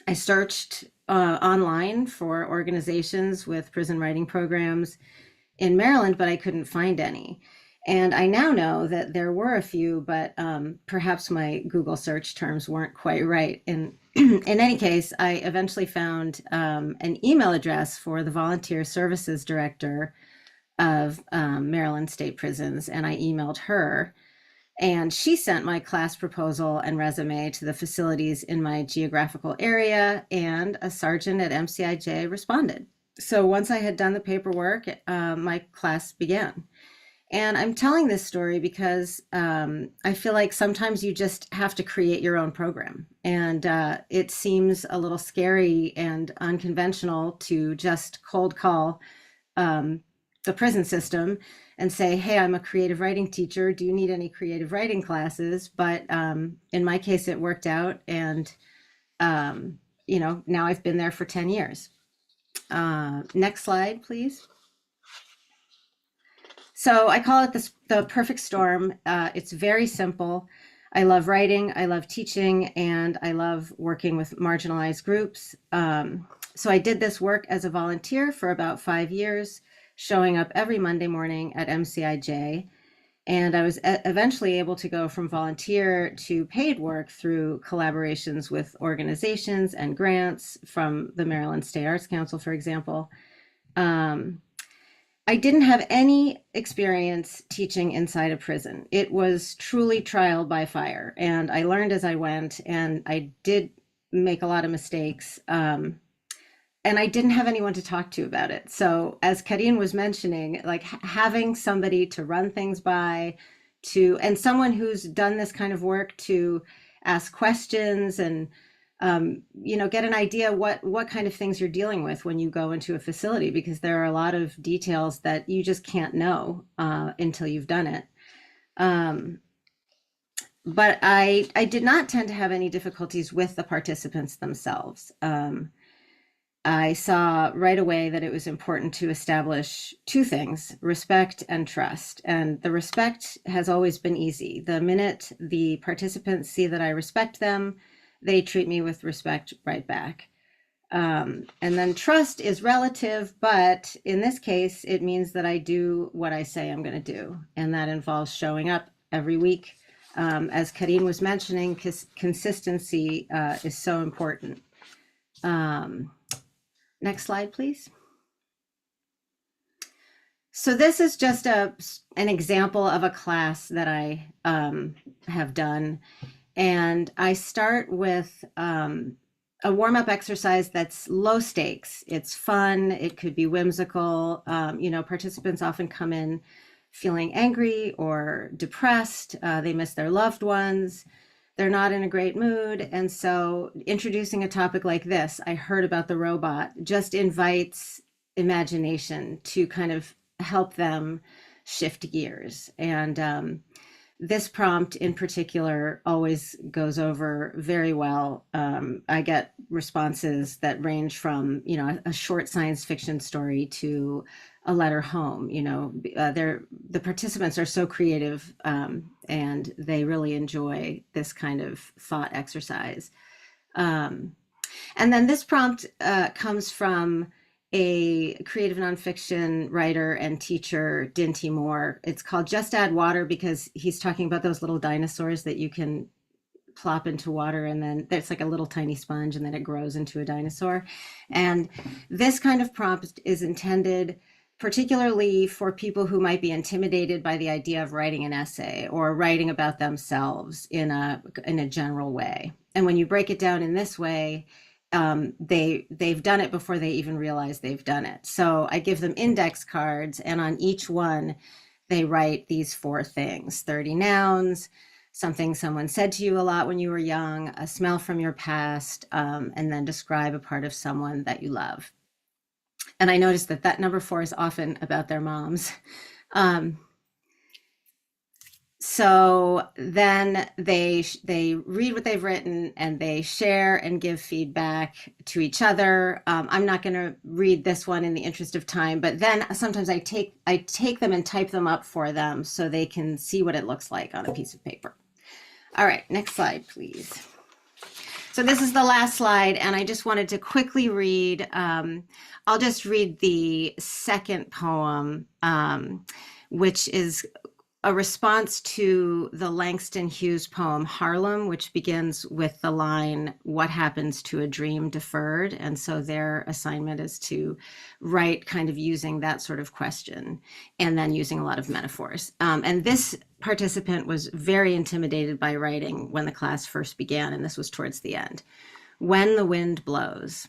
I searched online for organizations with prison writing programs in Maryland, but I couldn't find any. And I now know that there were a few, but perhaps my Google search terms weren't quite right. And in any case, I eventually found an email address for the volunteer services director of Maryland State Prisons, and I emailed her. And she sent my class proposal and resume to the facilities in my geographical area, and a sergeant at MCIJ responded. So once I had done the paperwork, my class began. And I'm telling this story because I feel like sometimes you just have to create your own program. And it seems a little scary and unconventional to just cold call the prison system and say, hey, I'm a creative writing teacher. Do you need any creative writing classes? But in my case, it worked out. And, now I've been there for 10 years. Next slide, please. So I call it the perfect storm. It's very simple. I love writing, I love teaching, and I love working with marginalized groups. So I did this work as a volunteer for about 5 years, showing up every Monday morning at MCIJ. And I was eventually able to go from volunteer to paid work through collaborations with organizations and grants from the Maryland State Arts Council, for example. I didn't have any experience teaching inside a prison. It was truly trial by fire, and I learned as I went, and I did make a lot of mistakes, and I didn't have anyone to talk to about it. So as Karine was mentioning, like having somebody to run things by, and someone who's done this kind of work to ask questions and get an idea what kind of things you're dealing with when you go into a facility, because there are a lot of details that you just can't know until you've done it. But I did not tend to have any difficulties with the participants themselves. I saw right away that it was important to establish two things: respect and trust. And the respect has always been easy. The minute the participants see that I respect them, they treat me with respect right back. And then trust is relative, but in this case, it means that I do what I say I'm going to do. And that involves showing up every week. As Karine was mentioning, consistency is so important. Next slide, please. So this is just an example of a class that I have done. And I start with a warm-up exercise that's low stakes. It's fun. It could be whimsical. Participants often come in feeling angry or depressed. They miss their loved ones. They're not in a great mood. And so introducing a topic like this, I heard about the robot, just invites imagination to kind of help them shift gears. And this prompt in particular always goes over very well. I get responses that range from, a short science fiction story to a letter home. The participants are so creative, and they really enjoy this kind of thought exercise. And then this prompt comes from a creative nonfiction writer and teacher, Dinty Moore. It's called Just Add Water, because he's talking about those little dinosaurs that you can plop into water, and then it's like a little tiny sponge, and then it grows into a dinosaur. And this kind of prompt is intended particularly for people who might be intimidated by the idea of writing an essay or writing about themselves in a general way. And when you break it down in this way, they've done it before they even realize they've done it. So I give them index cards, and on each one, they write these 4 things: 30 nouns, something someone said to you a lot when you were young, a smell from your past, and then describe a part of someone that you love. And I noticed that number 4 is often about their moms. So then they read what they've written, and they share and give feedback to each other. I'm not going to read this one in the interest of time, but then sometimes I take them and type them up for them so they can see what it looks like on a piece of paper. All right, next slide, please. So this is the last slide, and I just wanted to quickly read. I'll just read the second poem, which is a response to the Langston Hughes poem Harlem, which begins with the line, "What happens to a dream deferred?" And so their assignment is to write kind of using that sort of question, and then using a lot of metaphors. And this participant was very intimidated by writing when the class first began, and this was towards the end. When the wind blows.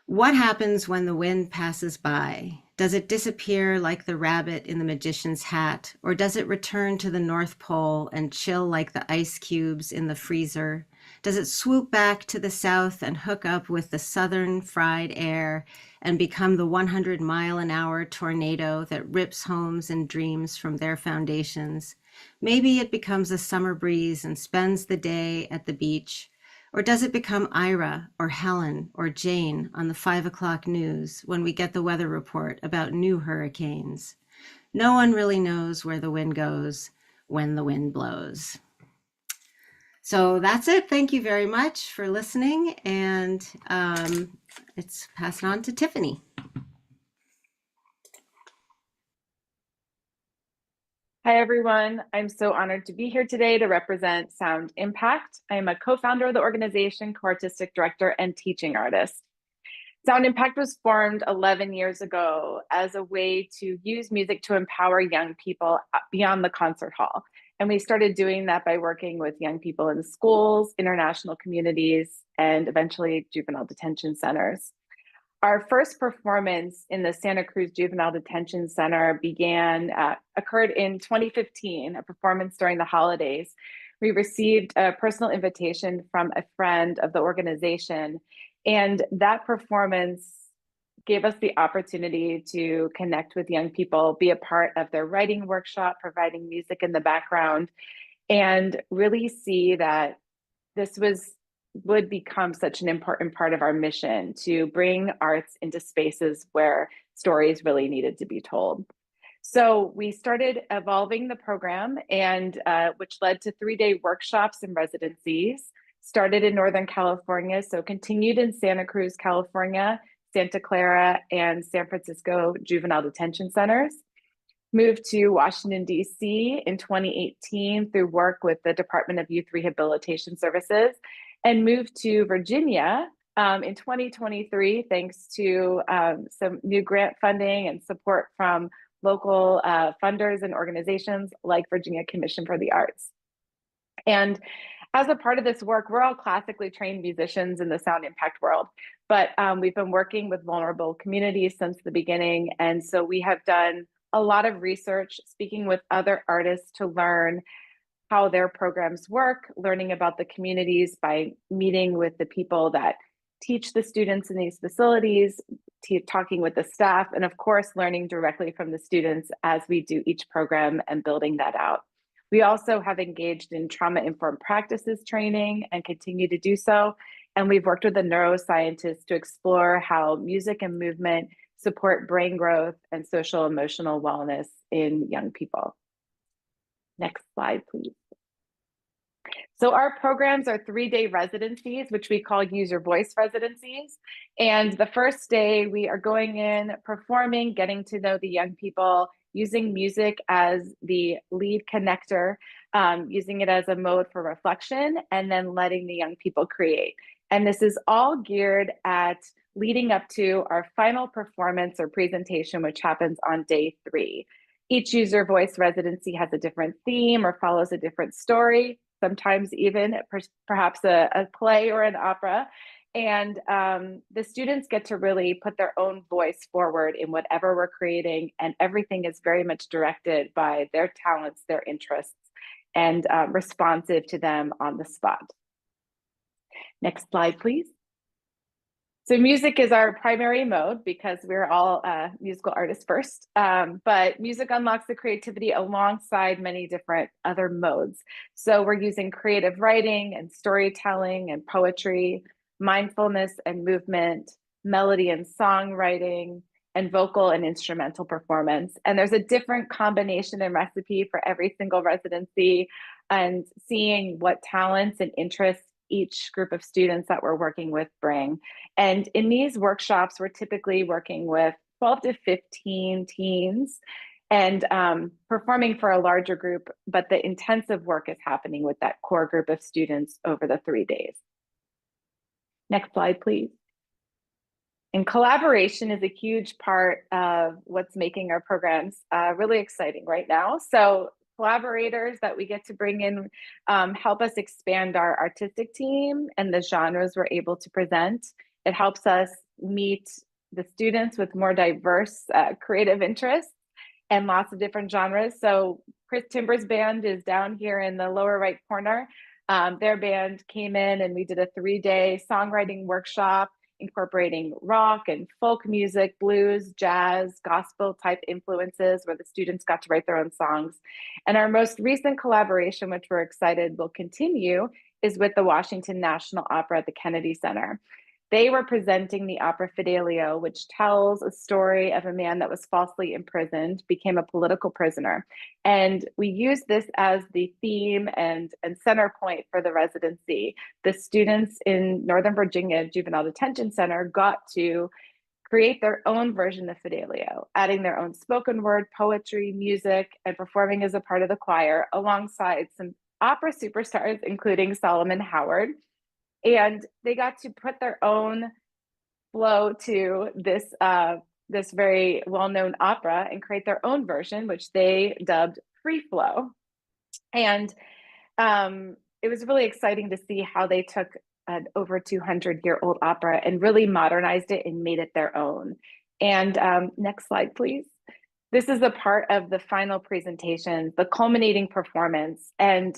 What happens when the wind passes by? Does it disappear like the rabbit in the magician's hat, or does it return to the North Pole and chill like the ice cubes in the freezer? Does it swoop back to the south and hook up with the southern fried air and become the 100-mile-an-hour tornado that rips homes and dreams from their foundations? Maybe it becomes a summer breeze and spends the day at the beach. Or does it become Ira or Helen or Jane on the 5 o'clock news when we get the weather report about new hurricanes? No one really knows where the wind goes when the wind blows. So that's it. Thank you very much for listening. And it's passed on to Tiffany. Hi, everyone. I'm so honored to be here today to represent Sound Impact. I am a co-founder of the organization, co-artistic director, and teaching artist. Sound Impact was formed 11 years ago as a way to use music to empower young people beyond the concert hall. And we started doing that by working with young people in schools, international communities, and eventually juvenile detention centers. Our first performance in the Santa Cruz Juvenile Detention Center occurred in 2015, a performance during the holidays. We received a personal invitation from a friend of the organization, and that performance gave us the opportunity to connect with young people, be a part of their writing workshop, providing music in the background, and really see that this would become such an important part of our mission to bring arts into spaces where stories really needed to be told. So we started evolving the program, and which led to 3-day workshops and residencies, started in Northern California, so continued in Santa Cruz, California, Santa Clara, and San Francisco juvenile detention centers. Moved to Washington, D.C. in 2018 through work with the Department of Youth Rehabilitation Services, and moved to Virginia in 2023, thanks to some new grant funding and support from local funders and organizations like Virginia Commission for the Arts. And as a part of this work, we're all classically trained musicians in the Sound Impact world, but we've been working with vulnerable communities since the beginning. And so we have done a lot of research, speaking with other artists to learn how their programs work, learning about the communities by meeting with the people that teach the students in these facilities, talking with the staff, and of course, learning directly from the students as we do each program and building that out. We also have engaged in trauma-informed practices training and continue to do so. And we've worked with a neuroscientist to explore how music and movement support brain growth and social emotional wellness in young people. Next slide, please. So our programs are 3-day residencies, which we call Use Your Voice residencies. And the first day we are going in, performing, getting to know the young people, using music as the lead connector, using it as a mode for reflection, and then letting the young people create. And this is all geared at leading up to our final performance or presentation, which happens on day 3. Each Use Your Voice residency has a different theme or follows a different story, sometimes even perhaps a play or an opera. And the students get to really put their own voice forward in whatever we're creating, and everything is very much directed by their talents, their interests, and responsive to them on the spot. Next slide, please. So music is our primary mode because we're all musical artists first, but music unlocks the creativity alongside many different other modes. So we're using creative writing and storytelling and poetry, mindfulness and movement, melody and songwriting, and vocal and instrumental performance. And there's a different combination and recipe for every single residency, and seeing what talents and interests each group of students that we're working with bring. And in these workshops, we're typically working with 12 to 15 teens and performing for a larger group, but the intensive work is happening with that core group of students over the 3 days. Next slide, please. And collaboration is a huge part of what's making our programs really exciting right now. So collaborators that we get to bring in help us expand our artistic team and the genres we're able to present. It helps us meet the students with more diverse creative interests and lots of different genres. So Chris Timber's band is down here in the lower right corner. Their band came in and we did a 3-day songwriting workshop incorporating rock and folk music, blues, jazz, gospel type influences, where the students got to write their own songs. And our most recent collaboration, which we're excited will continue, is with the Washington National Opera at the Kennedy Center. They were presenting the opera Fidelio, which tells a story of a man that was falsely imprisoned, became a political prisoner. And we used this as the theme and center point for the residency. The students in Northern Virginia Juvenile Detention Center got to create their own version of Fidelio, adding their own spoken word, poetry, music, and performing as a part of the choir alongside some opera superstars, including Solomon Howard. And they got to put their own flow to this this very well-known opera and create their own version, which they dubbed Free Flow. And it was really exciting to see how they took an over 200-year-old opera and really modernized it and made it their own. And next slide, please. This is a part of the final presentation, the culminating performance. And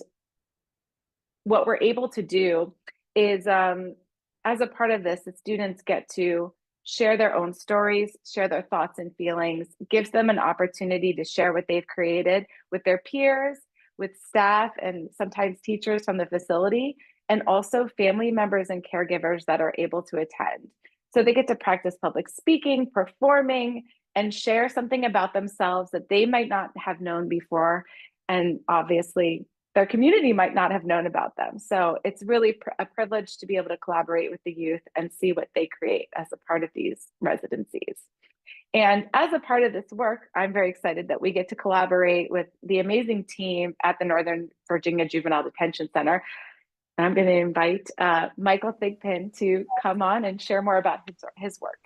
what we're able to do is as a part of this, the students get to share their own stories, share their thoughts and feelings, gives them an opportunity to share what they've created with their peers, with staff, and sometimes teachers from the facility, and also family members and caregivers that are able to attend. So they get to practice public speaking, performing, and share something about themselves that they might not have known before. And obviously, their community might not have known about them. So it's really a privilege to be able to collaborate with the youth and see what they create as a part of these residencies. And as a part of this work, I'm very excited that we get to collaborate with the amazing team at the Northern Virginia Juvenile Detention Center. And I'm going to invite Michael Thigpen to come on and share more about his work.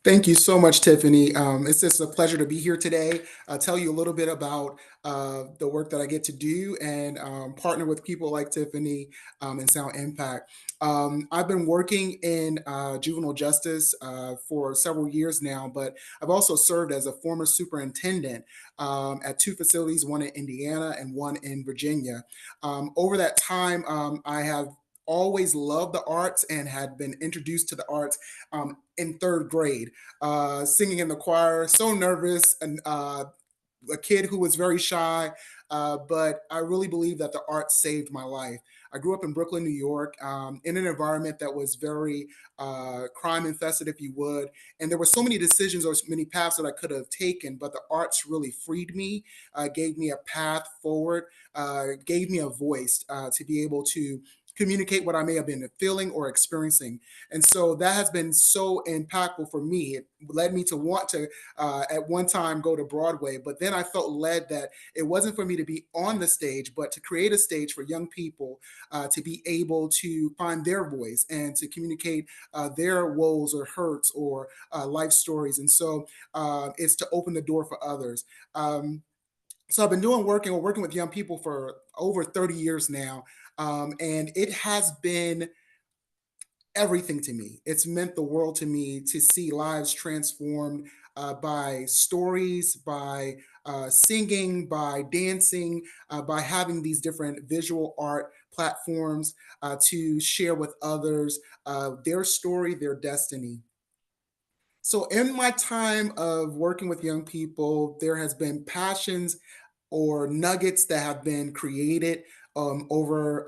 Thank you so much, Tiffany. It's just a pleasure to be here today. I'll tell you a little bit about the work that I get to do and partner with people like Tiffany and Sound Impact. I've been working in juvenile justice for several years now, but I've also served as a former superintendent at 2 facilities, one in Indiana and one in Virginia. Over that time, I have always loved the arts and had been introduced to the arts in 3rd grade, singing in the choir, so nervous, and a kid who was very shy, but I really believe that the arts saved my life. I grew up in Brooklyn, New York, in an environment that was very crime infested, if you would. And there were so many decisions or so many paths that I could have taken, but the arts really freed me, gave me a path forward, gave me a voice to be able to communicate what I may have been feeling or experiencing. And so that has been so impactful for me. It led me to want to, at one time, go to Broadway. But then I felt led that it wasn't for me to be on the stage, but to create a stage for young people to be able to find their voice and to communicate their woes or hurts or life stories. And so it's to open the door for others. So I've been working with young people for over 30 years now. And it has been everything to me. It's meant the world to me to see lives transformed by stories, by singing, by dancing, by having these different visual art platforms to share with others their story, their destiny. So, in my time of working with young people, there has been passions or nuggets that have been created over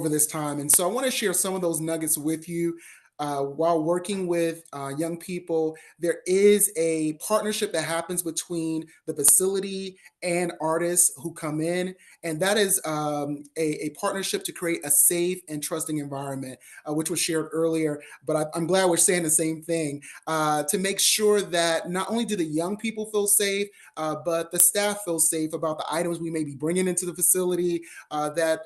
this time. And so I want to share some of those nuggets with you. While working with young people, there is a partnership that happens between the facility and artists who come in, and that is a partnership to create a safe and trusting environment, which was shared earlier. But I'm glad we're saying the same thing to make sure that not only do the young people feel safe, but the staff feels safe about the items we may be bringing into the facility, that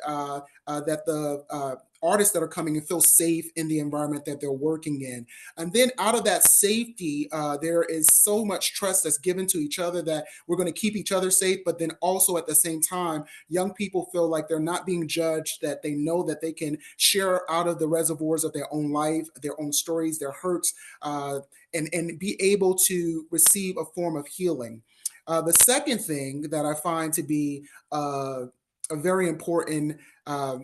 the artists that are coming and feel safe in the environment that they're working in. And then out of that safety, there is so much trust that's given to each other that we're going to keep each other safe, but then also at the same time, young people feel like they're not being judged, that they know that they can share out of the reservoirs of their own life, their own stories, their hurts, and be able to receive a form of healing. The second thing that I find to be a very important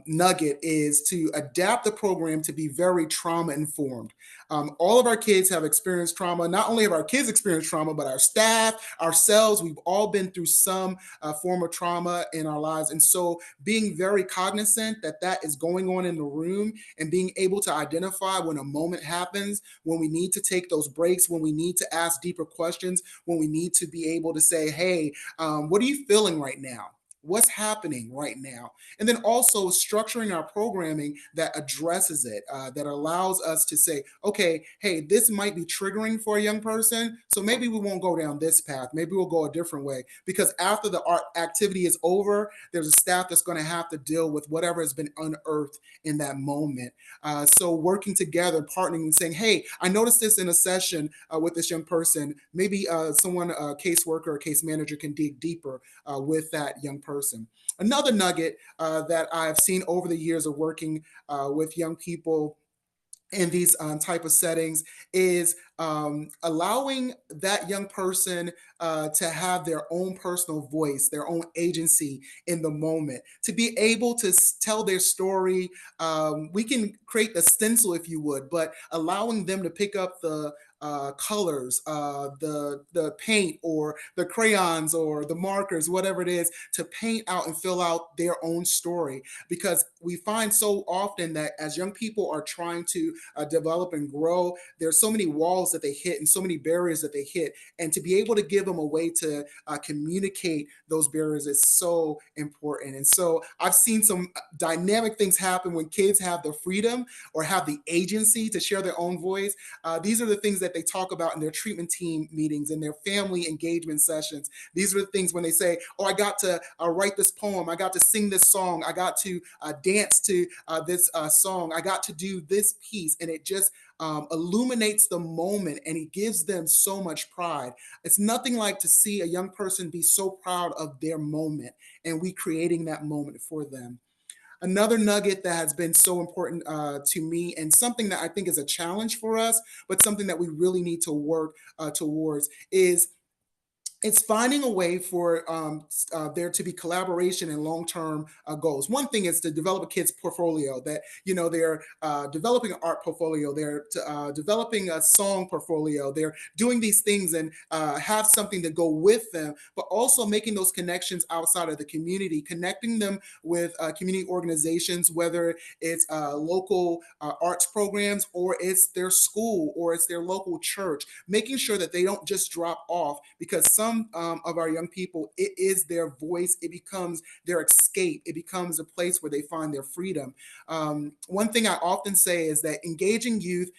nugget is to adapt the program to be very trauma informed. All of our kids have experienced trauma. Not only have our kids experienced trauma, but our staff, ourselves, we've all been through some form of trauma in our lives. And so being very cognizant that that is going on in the room and being able to identify when a moment happens, when we need to take those breaks, when we need to ask deeper questions, when we need to be able to say, hey, what are you feeling right now? What's happening right now? And then also structuring our programming that addresses it, that allows us to say, okay, hey, this might be triggering for a young person, so maybe we won't go down this path. Maybe we'll go a different way. Because after the art activity is over, there's a staff that's going to have to deal with whatever has been unearthed in that moment. So working together, partnering and saying, hey, I noticed this in a session with this young person. Maybe someone, a caseworker or case manager can dig deeper with that young person. Another nugget that I've seen over the years of working with young people in these type of settings is allowing that young person to have their own personal voice, their own agency in the moment, to be able to tell their story. We can create the stencil, if you would, but allowing them to pick up the colors, the paint or the crayons or the markers, whatever it is, to paint out and fill out their own story. Because we find so often that as young people are trying to develop and grow, there's so many walls that they hit and so many barriers that they hit. And to be able to give them a way to communicate those barriers is so important. And so I've seen some dynamic things happen when kids have the freedom or have the agency to share their own voice. These are the things that they talk about in their treatment team meetings and their family engagement sessions. These are the things when they say, oh, I got to write this poem. I got to sing this song. I got to dance to this song. I got to do this piece. And it just illuminates the moment and it gives them so much pride. It's nothing like to see a young person be so proud of their moment and we creating that moment for them. Another nugget that has been so important to me and something that I think is a challenge for us, but something that we really need to work towards is it's finding a way for there to be collaboration and long-term goals. One thing is to develop a kid's portfolio that, they're developing an art portfolio, they're developing a song portfolio, they're doing these things and have something to go with them, but also making those connections outside of the community, connecting them with community organizations, whether it's local arts programs or it's their school or it's their local church, making sure that they don't just drop off, because some of our young people, it is their voice, it becomes their escape, it becomes a place where they find their freedom. One thing I often say is that engaging youth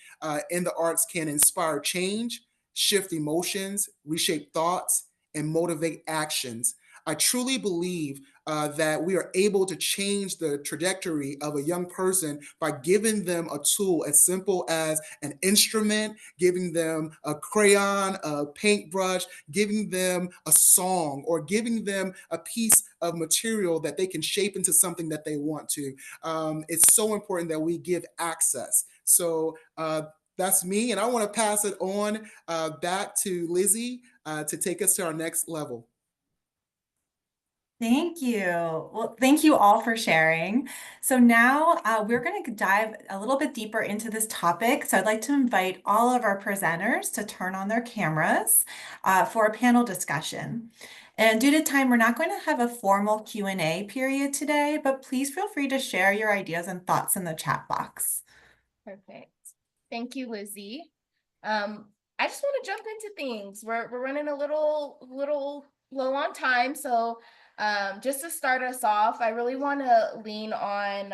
in the arts can inspire change, shift emotions, reshape thoughts, and motivate actions. I truly believe that we are able to change the trajectory of a young person by giving them a tool as simple as an instrument, giving them a crayon, a paintbrush, giving them a song, or giving them a piece of material that they can shape into something that they want to. It's so important that we give access. So that's me, and I want to pass it on back to Lizzie to take us to our next level. Thank you. Well, thank you all for sharing. So now we're going to dive a little bit deeper into this topic. So I'd like to invite all of our presenters to turn on their cameras for a panel discussion. And due to time, we're not going to have a formal Q&A period today, but please feel free to share your ideas and thoughts in the chat box. Perfect. Thank you, Lizzie. I just want to jump into things. We're running a little low on time, so just to start us off, I really want to lean on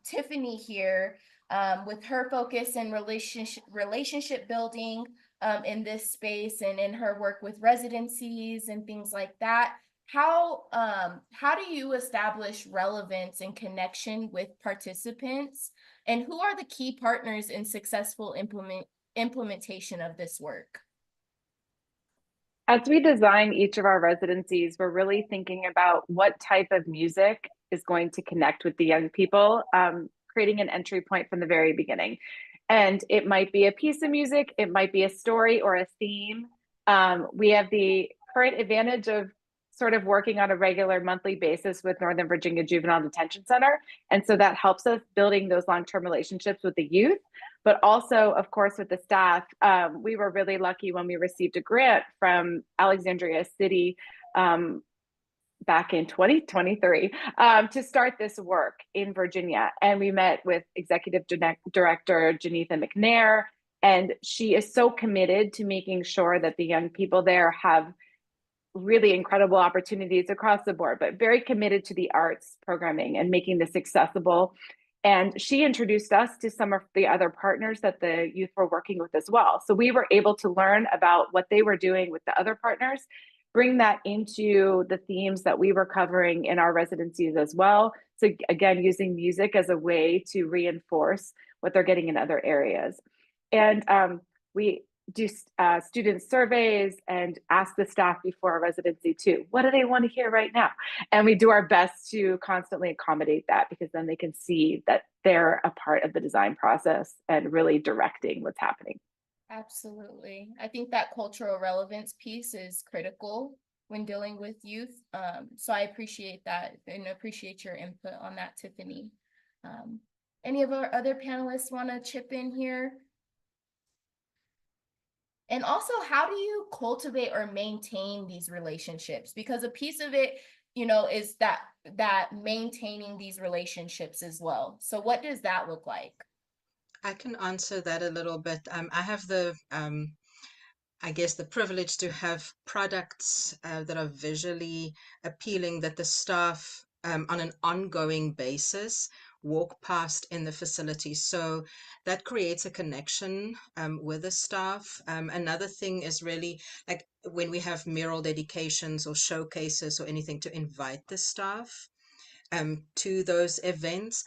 Tiffany here with her focus in relationship building in this space and in her work with residencies and things like that. How do you establish relevance and connection with participants? And who are the key partners in successful implementation of this work? As we design each of our residencies, we're really thinking about what type of music is going to connect with the young people, creating an entry point from the very beginning. And it might be a piece of music, it might be a story or a theme. We have the current advantage of sort of working on a regular monthly basis with Northern Virginia Juvenile Detention Center. And so that helps us building those long-term relationships with the youth, but also, of course, with the staff. We were really lucky when we received a grant from Alexandria City back in 2023 to start this work in Virginia. And we met with Executive Director Janetha McNair, and she is so committed to making sure that the young people there have really incredible opportunities across the board, but very committed to the arts programming and making this accessible. And she introduced us to some of the other partners that the youth were working with as well. So we were able to learn about what they were doing with the other partners, bring that into the themes that we were covering in our residencies as well. So again, using music as a way to reinforce what they're getting in other areas. And we do student surveys and ask the staff before a residency too, what do they want to hear right now? And we do our best to constantly accommodate that, because then they can see that they're a part of the design process and really directing what's happening. Absolutely. I think that cultural relevance piece is critical when dealing with youth. So I appreciate that and appreciate your input on that, Tiffany. Any of our other panelists want to chip in here? And also, how do you cultivate or maintain these relationships? Because a piece of it, is that maintaining these relationships as well. So what does that look like? I can answer that a little bit. I have I guess the privilege to have products that are visually appealing, that the staff on an ongoing basis walk past in the facility. So that creates a connection with the staff. Another thing is really like when we have mural dedications or showcases or anything, to invite the staff to those events.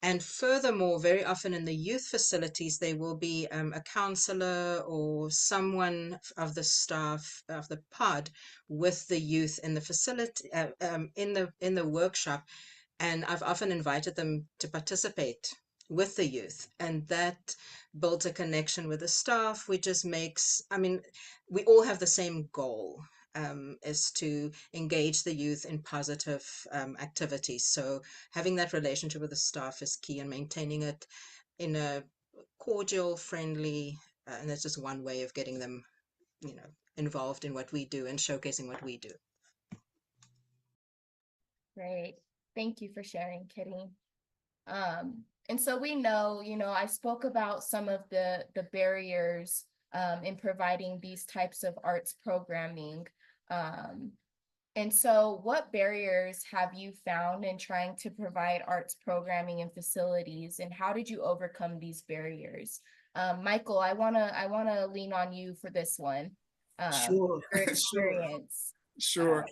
And furthermore, very often in the youth facilities, there will be a counselor or someone of the staff of the pod with the youth in the facility, in the workshop. And I've often invited them to participate with the youth, and that builds a connection with the staff, which just makes, we all have the same goal. is to engage the youth in positive activities. So having that relationship with the staff is key, and maintaining it in a cordial, friendly, and that's just one way of getting them, involved in what we do and showcasing what we do. Great. Thank you for sharing, Kitty. And so we know, I spoke about some of the barriers in providing these types of arts programming. And so what barriers have you found in trying to provide arts programming and facilities, and how did you overcome these barriers? Michael, I wanna lean on you for this one. Sure, Your sure, experience. sure.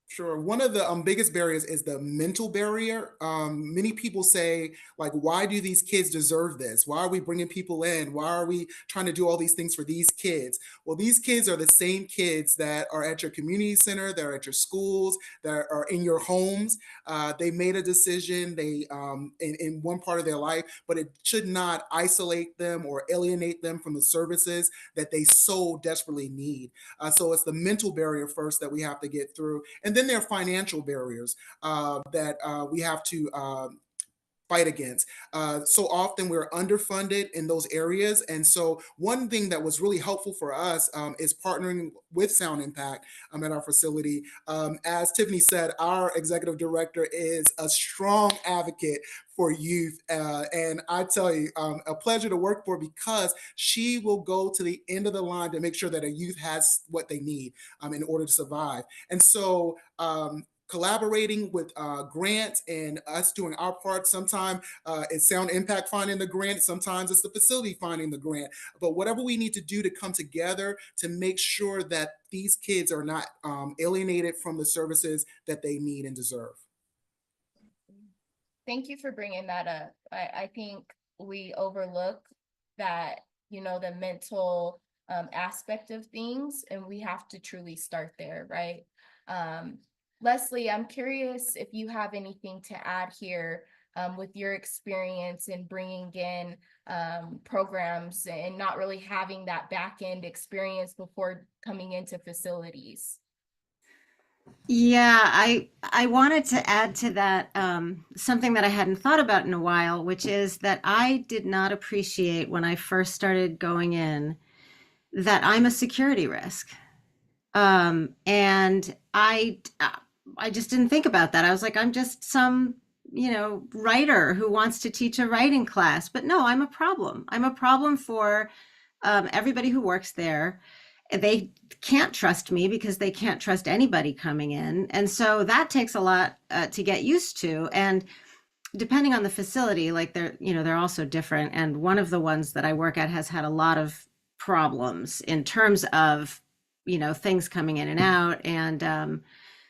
Sure. One of the biggest barriers is the mental barrier. Many people say, like, why do these kids deserve this? Why are we bringing people in? Why are we trying to do all these things for these kids? Well, these kids are the same kids that are at your community center, that are at your schools, that are in your homes. They made a decision in one part of their life, but it should not isolate them or alienate them from the services that they so desperately need. So it's the mental barrier first that we have to get through. And then there are financial barriers that we have to fight against. So often we're underfunded in those areas. And so one thing that was really helpful for us is partnering with Sound Impact at our facility. As Tiffany said, our executive director is a strong advocate for youth. And I tell you, a pleasure to work for, because she will go to the end of the line to make sure that a youth has what they need in order to survive. And so collaborating with grants and us doing our part. Sometimes it's Sound Impact finding the grant, sometimes it's the facility finding the grant. But whatever we need to do to come together to make sure that these kids are not alienated from the services that they need and deserve. Thank you for bringing that up. I think we overlook that, the mental aspect of things, and we have to truly start there, right? Leslie, I'm curious if you have anything to add here with your experience in bringing in programs and not really having that back end experience before coming into facilities. Yeah, I wanted to add to that something that I hadn't thought about in a while, which is that I did not appreciate when I first started going in that I'm a security risk. And I just didn't think about that. I was like, I'm just some, writer who wants to teach a writing class. But no, I'm a problem. I'm a problem for everybody who works there. They can't trust me because they can't trust anybody coming in. And so that takes a lot to get used to. And depending on the facility, like they're also different. And one of the ones that I work at has had a lot of problems in terms of, things coming in and out. And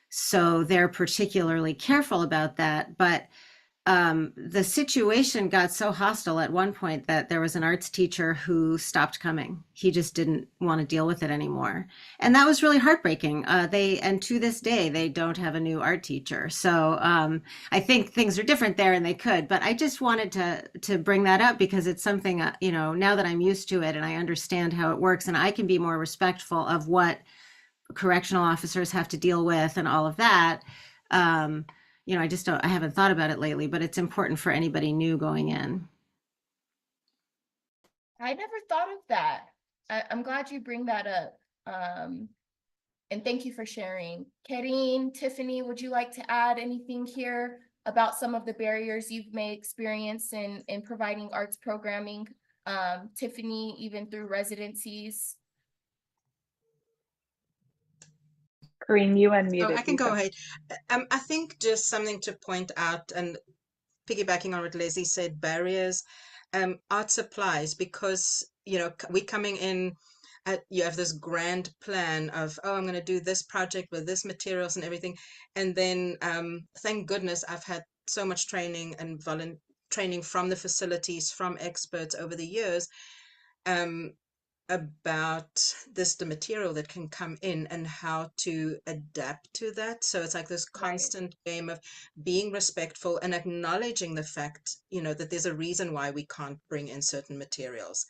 so they're particularly careful about that. But the situation got so hostile at one point that there was an arts teacher who stopped coming. He just didn't want to deal with it anymore. And that was really heartbreaking. And to this day, they don't have a new art teacher. So I think things are different there, and they could, but I just wanted to bring that up because it's something, now that I'm used to it and I understand how it works, and I can be more respectful of what correctional officers have to deal with and all of that. I haven't thought about it lately, but it's important for anybody new going in. I never thought of that. I'm glad you bring that up. And thank you for sharing. Karine, Tiffany, would you like to add anything here about some of the barriers you've may experienced in providing arts programming? Tiffany, even through residencies? Karine, you unmuted. Oh, I can go ahead. I think just something to point out, and piggybacking on what Leslie said, barriers, art supplies, because, we coming in, you have this grand plan of, oh, I'm going to do this project with this materials and everything. And then, thank goodness, I've had so much training and training from the facilities, from experts over the years, about the material that can come in and how to adapt to that. So it's like this constant game of being respectful and acknowledging the fact, that there's a reason why we can't bring in certain materials.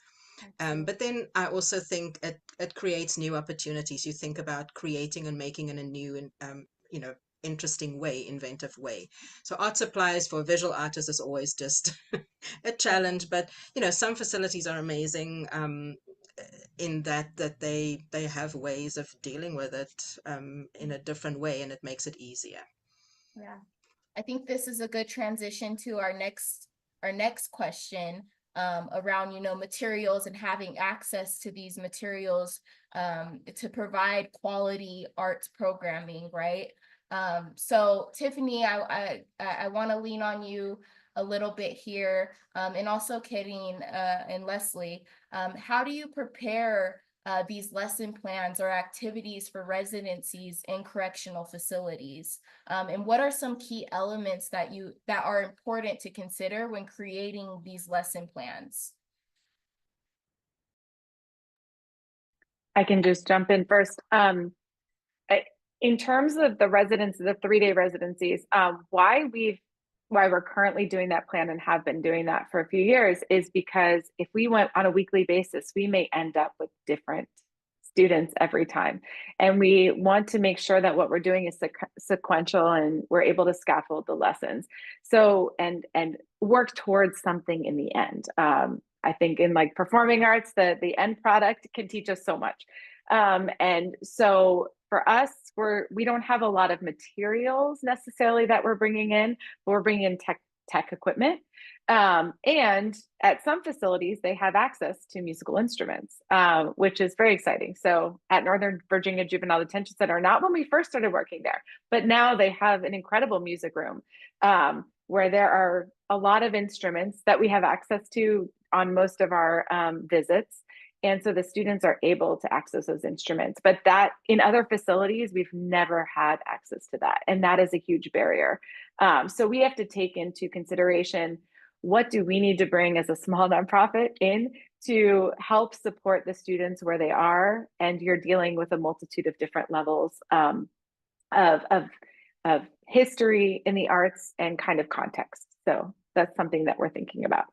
But then I also think it creates new opportunities. You think about creating and making in a new and interesting way, inventive way. So art supplies for visual artists is always just a challenge, but some facilities are amazing in that they have ways of dealing with it in a different way, and it makes it easier. Yeah, I think this is a good transition to our next question around materials and having access to these materials to provide quality arts programming, right? So Tiffany, I want to lean on you a little bit here, and also Karine and Leslie. How do you prepare these lesson plans or activities for residencies in correctional facilities? And what are some key elements that are important to consider when creating these lesson plans? I can just jump in first. In terms of the residencies, the 3-day residencies, why we're currently doing that plan and have been doing that for a few years is because if we went on a weekly basis, we may end up with different students every time. And we want to make sure that what we're doing is sequential and we're able to scaffold the lessons. So, and work towards something in the end. I think in like performing arts, the end product can teach us so much. And so for us, we don't have a lot of materials necessarily that we're bringing in, but we're bringing in tech equipment. And at some facilities, they have access to musical instruments, which is very exciting. So at Northern Virginia Juvenile Detention Center, not when we first started working there, but now they have an incredible music room where there are a lot of instruments that we have access to on most of our visits. And so the students are able to access those instruments, but that in other facilities, we've never had access to that. And that is a huge barrier. So we have to take into consideration, what do we need to bring as a small nonprofit in to help support the students where they are? And you're dealing with a multitude of different levels of history in the arts and kind of context. So that's something that we're thinking about.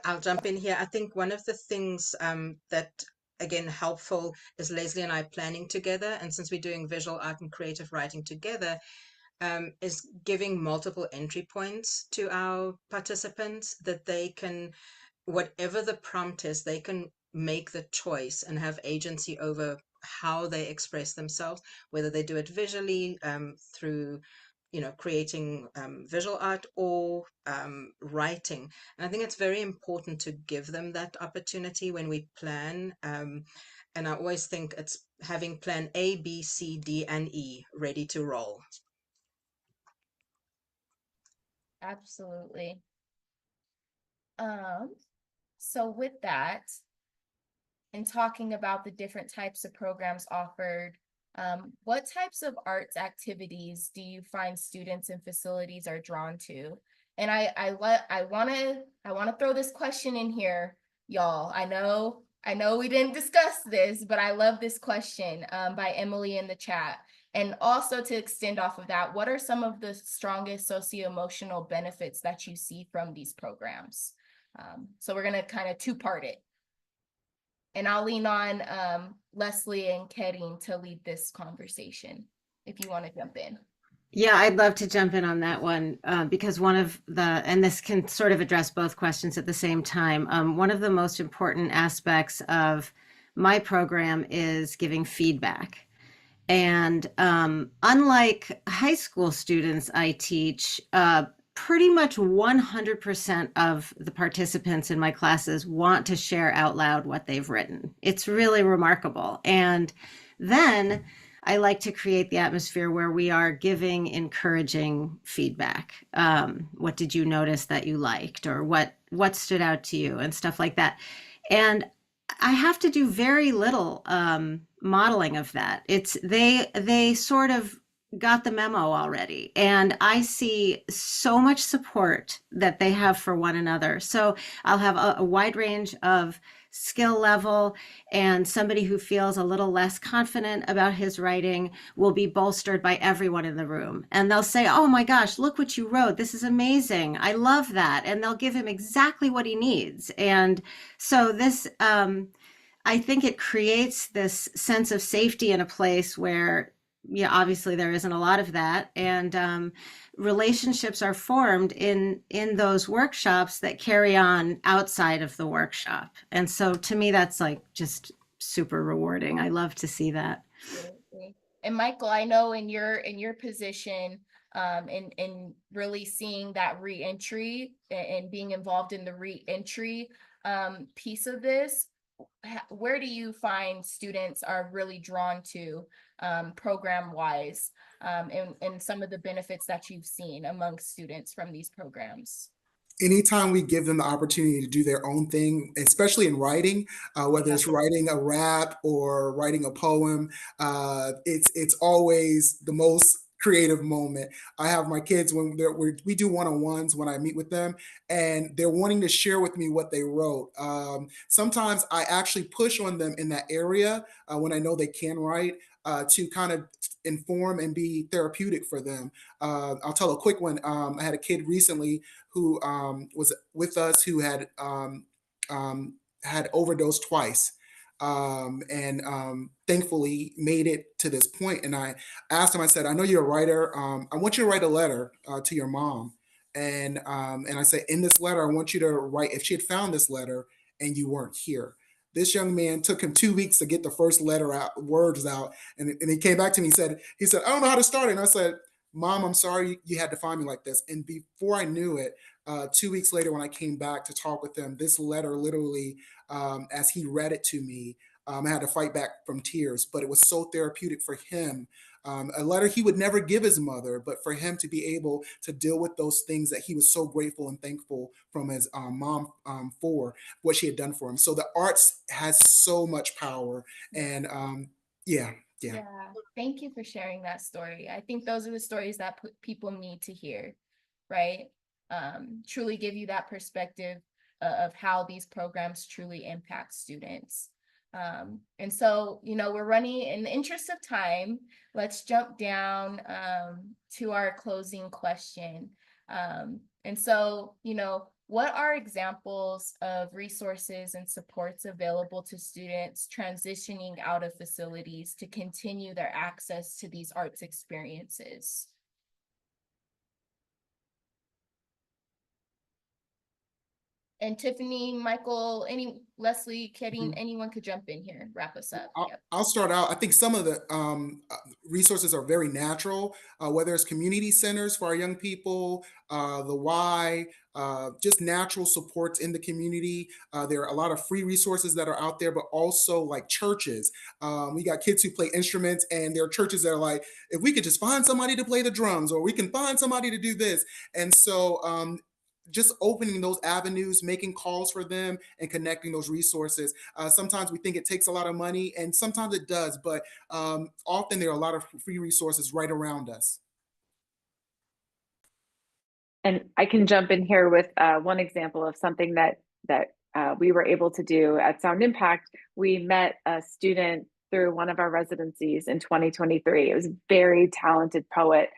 I'll jump in here. I think one of the things that, again, helpful is Leslie and I planning together. And since we're doing visual art and creative writing together, is giving multiple entry points to our participants that they can, whatever the prompt is, they can make the choice and have agency over how they express themselves, whether they do it visually through creating visual art or writing. And I think it's very important to give them that opportunity when we plan. And I always think it's having plan A, B, C, D, and E ready to roll. Absolutely. So with that, in talking about the different types of programs offered, what types of arts activities do you find students and facilities are drawn to? And I want to throw this question in here, y'all. I know we didn't discuss this, but I love this question by Emily in the chat. And also to extend off of that, what are some of the strongest socio-emotional benefits that you see from these programs? So we're going to kind of two-part it. And I'll lean on Leslie and Karine to lead this conversation, if you want to jump in. Yeah, I'd love to jump in on that one because and this can sort of address both questions at the same time. One of the most important aspects of my program is giving feedback. And unlike high school students I teach, pretty much 100% of the participants in my classes want to share out loud what they've written. It's really remarkable. And then I like to create the atmosphere where we are giving encouraging feedback. What did you notice that you liked, or what stood out to you, and stuff like that. And I have to do very little modeling of that. They sort of got the memo already, and I see so much support that they have for one another. So I'll have a wide range of skill level, and somebody who feels a little less confident about his writing will be bolstered by everyone in the room. And they'll say, oh my gosh, look what you wrote. This is amazing. I love that. And they'll give him exactly what he needs. And so this, I think it creates this sense of safety in a place where, yeah, obviously there isn't a lot of that. And relationships are formed in those workshops that carry on outside of the workshop. And so to me, that's like just super rewarding. I love to see that. Absolutely. And Michael, I know in your position, in really seeing that reentry and being involved in the reentry piece of this, where do you find students are really drawn to program wise, and some of the benefits that you've seen among students from these programs? Anytime we give them the opportunity to do their own thing, especially in writing, whether it's writing a rap or writing a poem, it's always the most creative moment. I have my kids when we do one-on-ones when I meet with them, and they're wanting to share with me what they wrote. Sometimes I actually push on them in that area when I know they can write, to kind of inform and be therapeutic for them. I'll tell a quick one. I had a kid recently who was with us who had overdosed twice. And thankfully made it to this point. And I asked him, I said, I know you're a writer. I want you to write a letter to your mom. And I said, in this letter, I want you to write if she had found this letter and you weren't here. This young man took him 2 weeks to get the first letter out, words out. And he came back to me and he said, I don't know how to start it. And I said, Mom, I'm sorry you had to find me like this. And before I knew it, 2 weeks later, when I came back to talk with him, this letter literally, as he read it to me, I had to fight back from tears, but it was so therapeutic for him. A letter he would never give his mother, but for him to be able to deal with those things that he was so grateful and thankful from his mom for what she had done for him. So the arts has so much power. And yeah. Yeah, thank you for sharing that story. I think those are the stories that people need to hear, right? Truly give you that perspective of how these programs truly impact students. And so, we're running in the interest of time. Let's jump down to our closing question. And so, what are examples of resources and supports available to students transitioning out of facilities to continue their access to these arts experiences? And Tiffany, Michael, Leslie, Kedding, anyone could jump in here, wrap us up. Yep. I'll start out. I think some of the resources are very natural, whether it's community centers for our young people, the Y, just natural supports in the community. There are a lot of free resources that are out there, but also like churches. We got kids who play instruments, and there are churches that are like, if we could just find somebody to play the drums, or we can find somebody to do this. And so just opening those avenues, making calls for them, and connecting those resources. Sometimes we think it takes a lot of money, and sometimes it does, but often there are a lot of free resources right around us. And I can jump in here with one example of something that we were able to do at Sound Impact. We met a student through one of our residencies in 2023. It was a very talented poet.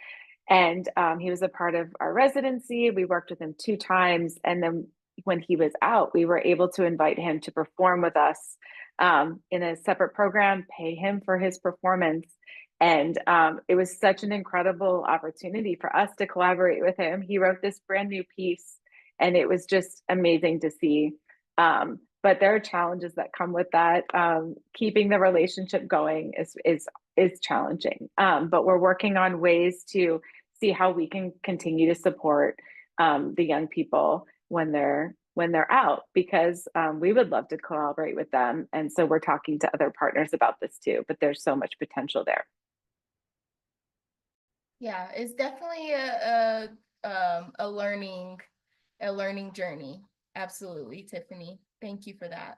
And he was a part of our residency. We worked with him 2 times. And then when he was out, we were able to invite him to perform with us in a separate program, pay him for his performance. And it was such an incredible opportunity for us to collaborate with him. He wrote this brand new piece, and it was just amazing to see. But there are challenges that come with that. Keeping the relationship going is challenging. But we're working on ways to see how we can continue to support the young people when they're out, because we would love to collaborate with them. And so we're talking to other partners about this too, but there's so much potential there. Yeah, it's definitely a learning journey. Absolutely, Tiffany. Thank you for that.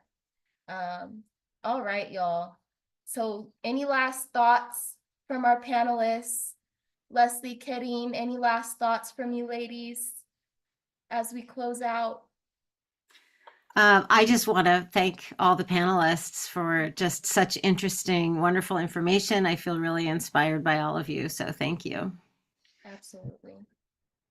All right, y'all. So any last thoughts from our panelists? Leslie, Kedding, any last thoughts from you ladies as we close out? I just want to thank all the panelists for just such interesting, wonderful information. I feel really inspired by all of you, so thank you. Absolutely.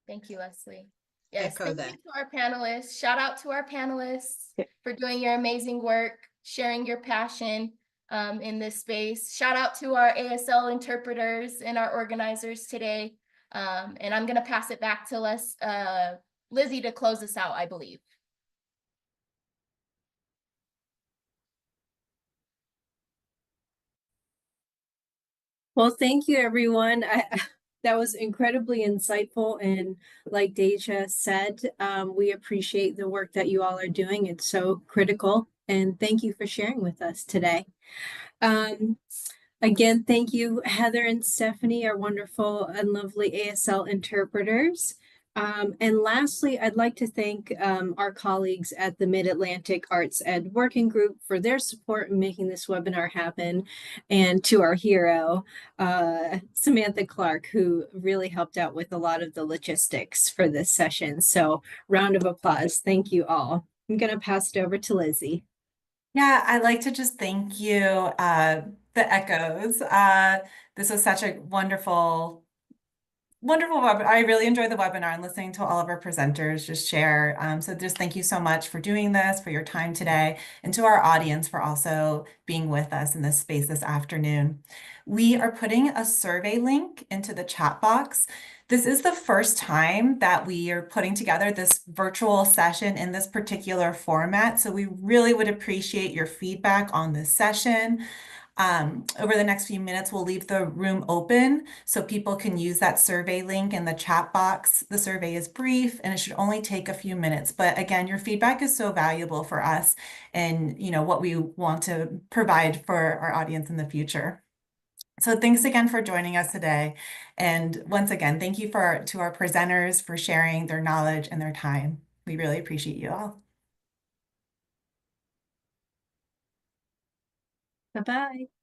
Thank you, Leslie. Yes, Echo thank that. you to our panelists. Shout out to our panelists Yeah. for doing your amazing work, sharing your passion in this space. Shout out to our ASL interpreters and our organizers today. And I'm going to pass it back to Lizzie to close us out, I believe. Well, thank you, everyone. That was incredibly insightful. And like Daizha said, we appreciate the work that you all are doing. It's so critical. And thank you for sharing with us today. Again, thank you, Heather and Stephanie, our wonderful and lovely ASL interpreters. And lastly, I'd like to thank our colleagues at the Mid-Atlantic Arts Ed Working Group for their support in making this webinar happen, and to our hero, Samantha Clark, who really helped out with a lot of the logistics for this session. So round of applause. Thank you all. I'm going to pass it over to Lizzie. Yeah, I'd like to just thank you, the echoes. This was such a wonderful webinar. I really enjoyed the webinar and listening to all of our presenters just share. So just thank you so much for doing this, for your time today, and to our audience for also being with us in this space this afternoon. We are putting a survey link into the chat box. This is the first time that we are putting together this virtual session in this particular format. So we really would appreciate your feedback on this session. Over the next few minutes, we'll leave the room open so people can use that survey link in the chat box. The survey is brief and it should only take a few minutes. But again, your feedback is so valuable for us and what we want to provide for our audience in the future. So thanks again for joining us today. And once again, thank you to our presenters for sharing their knowledge and their time. We really appreciate you all. Bye-bye.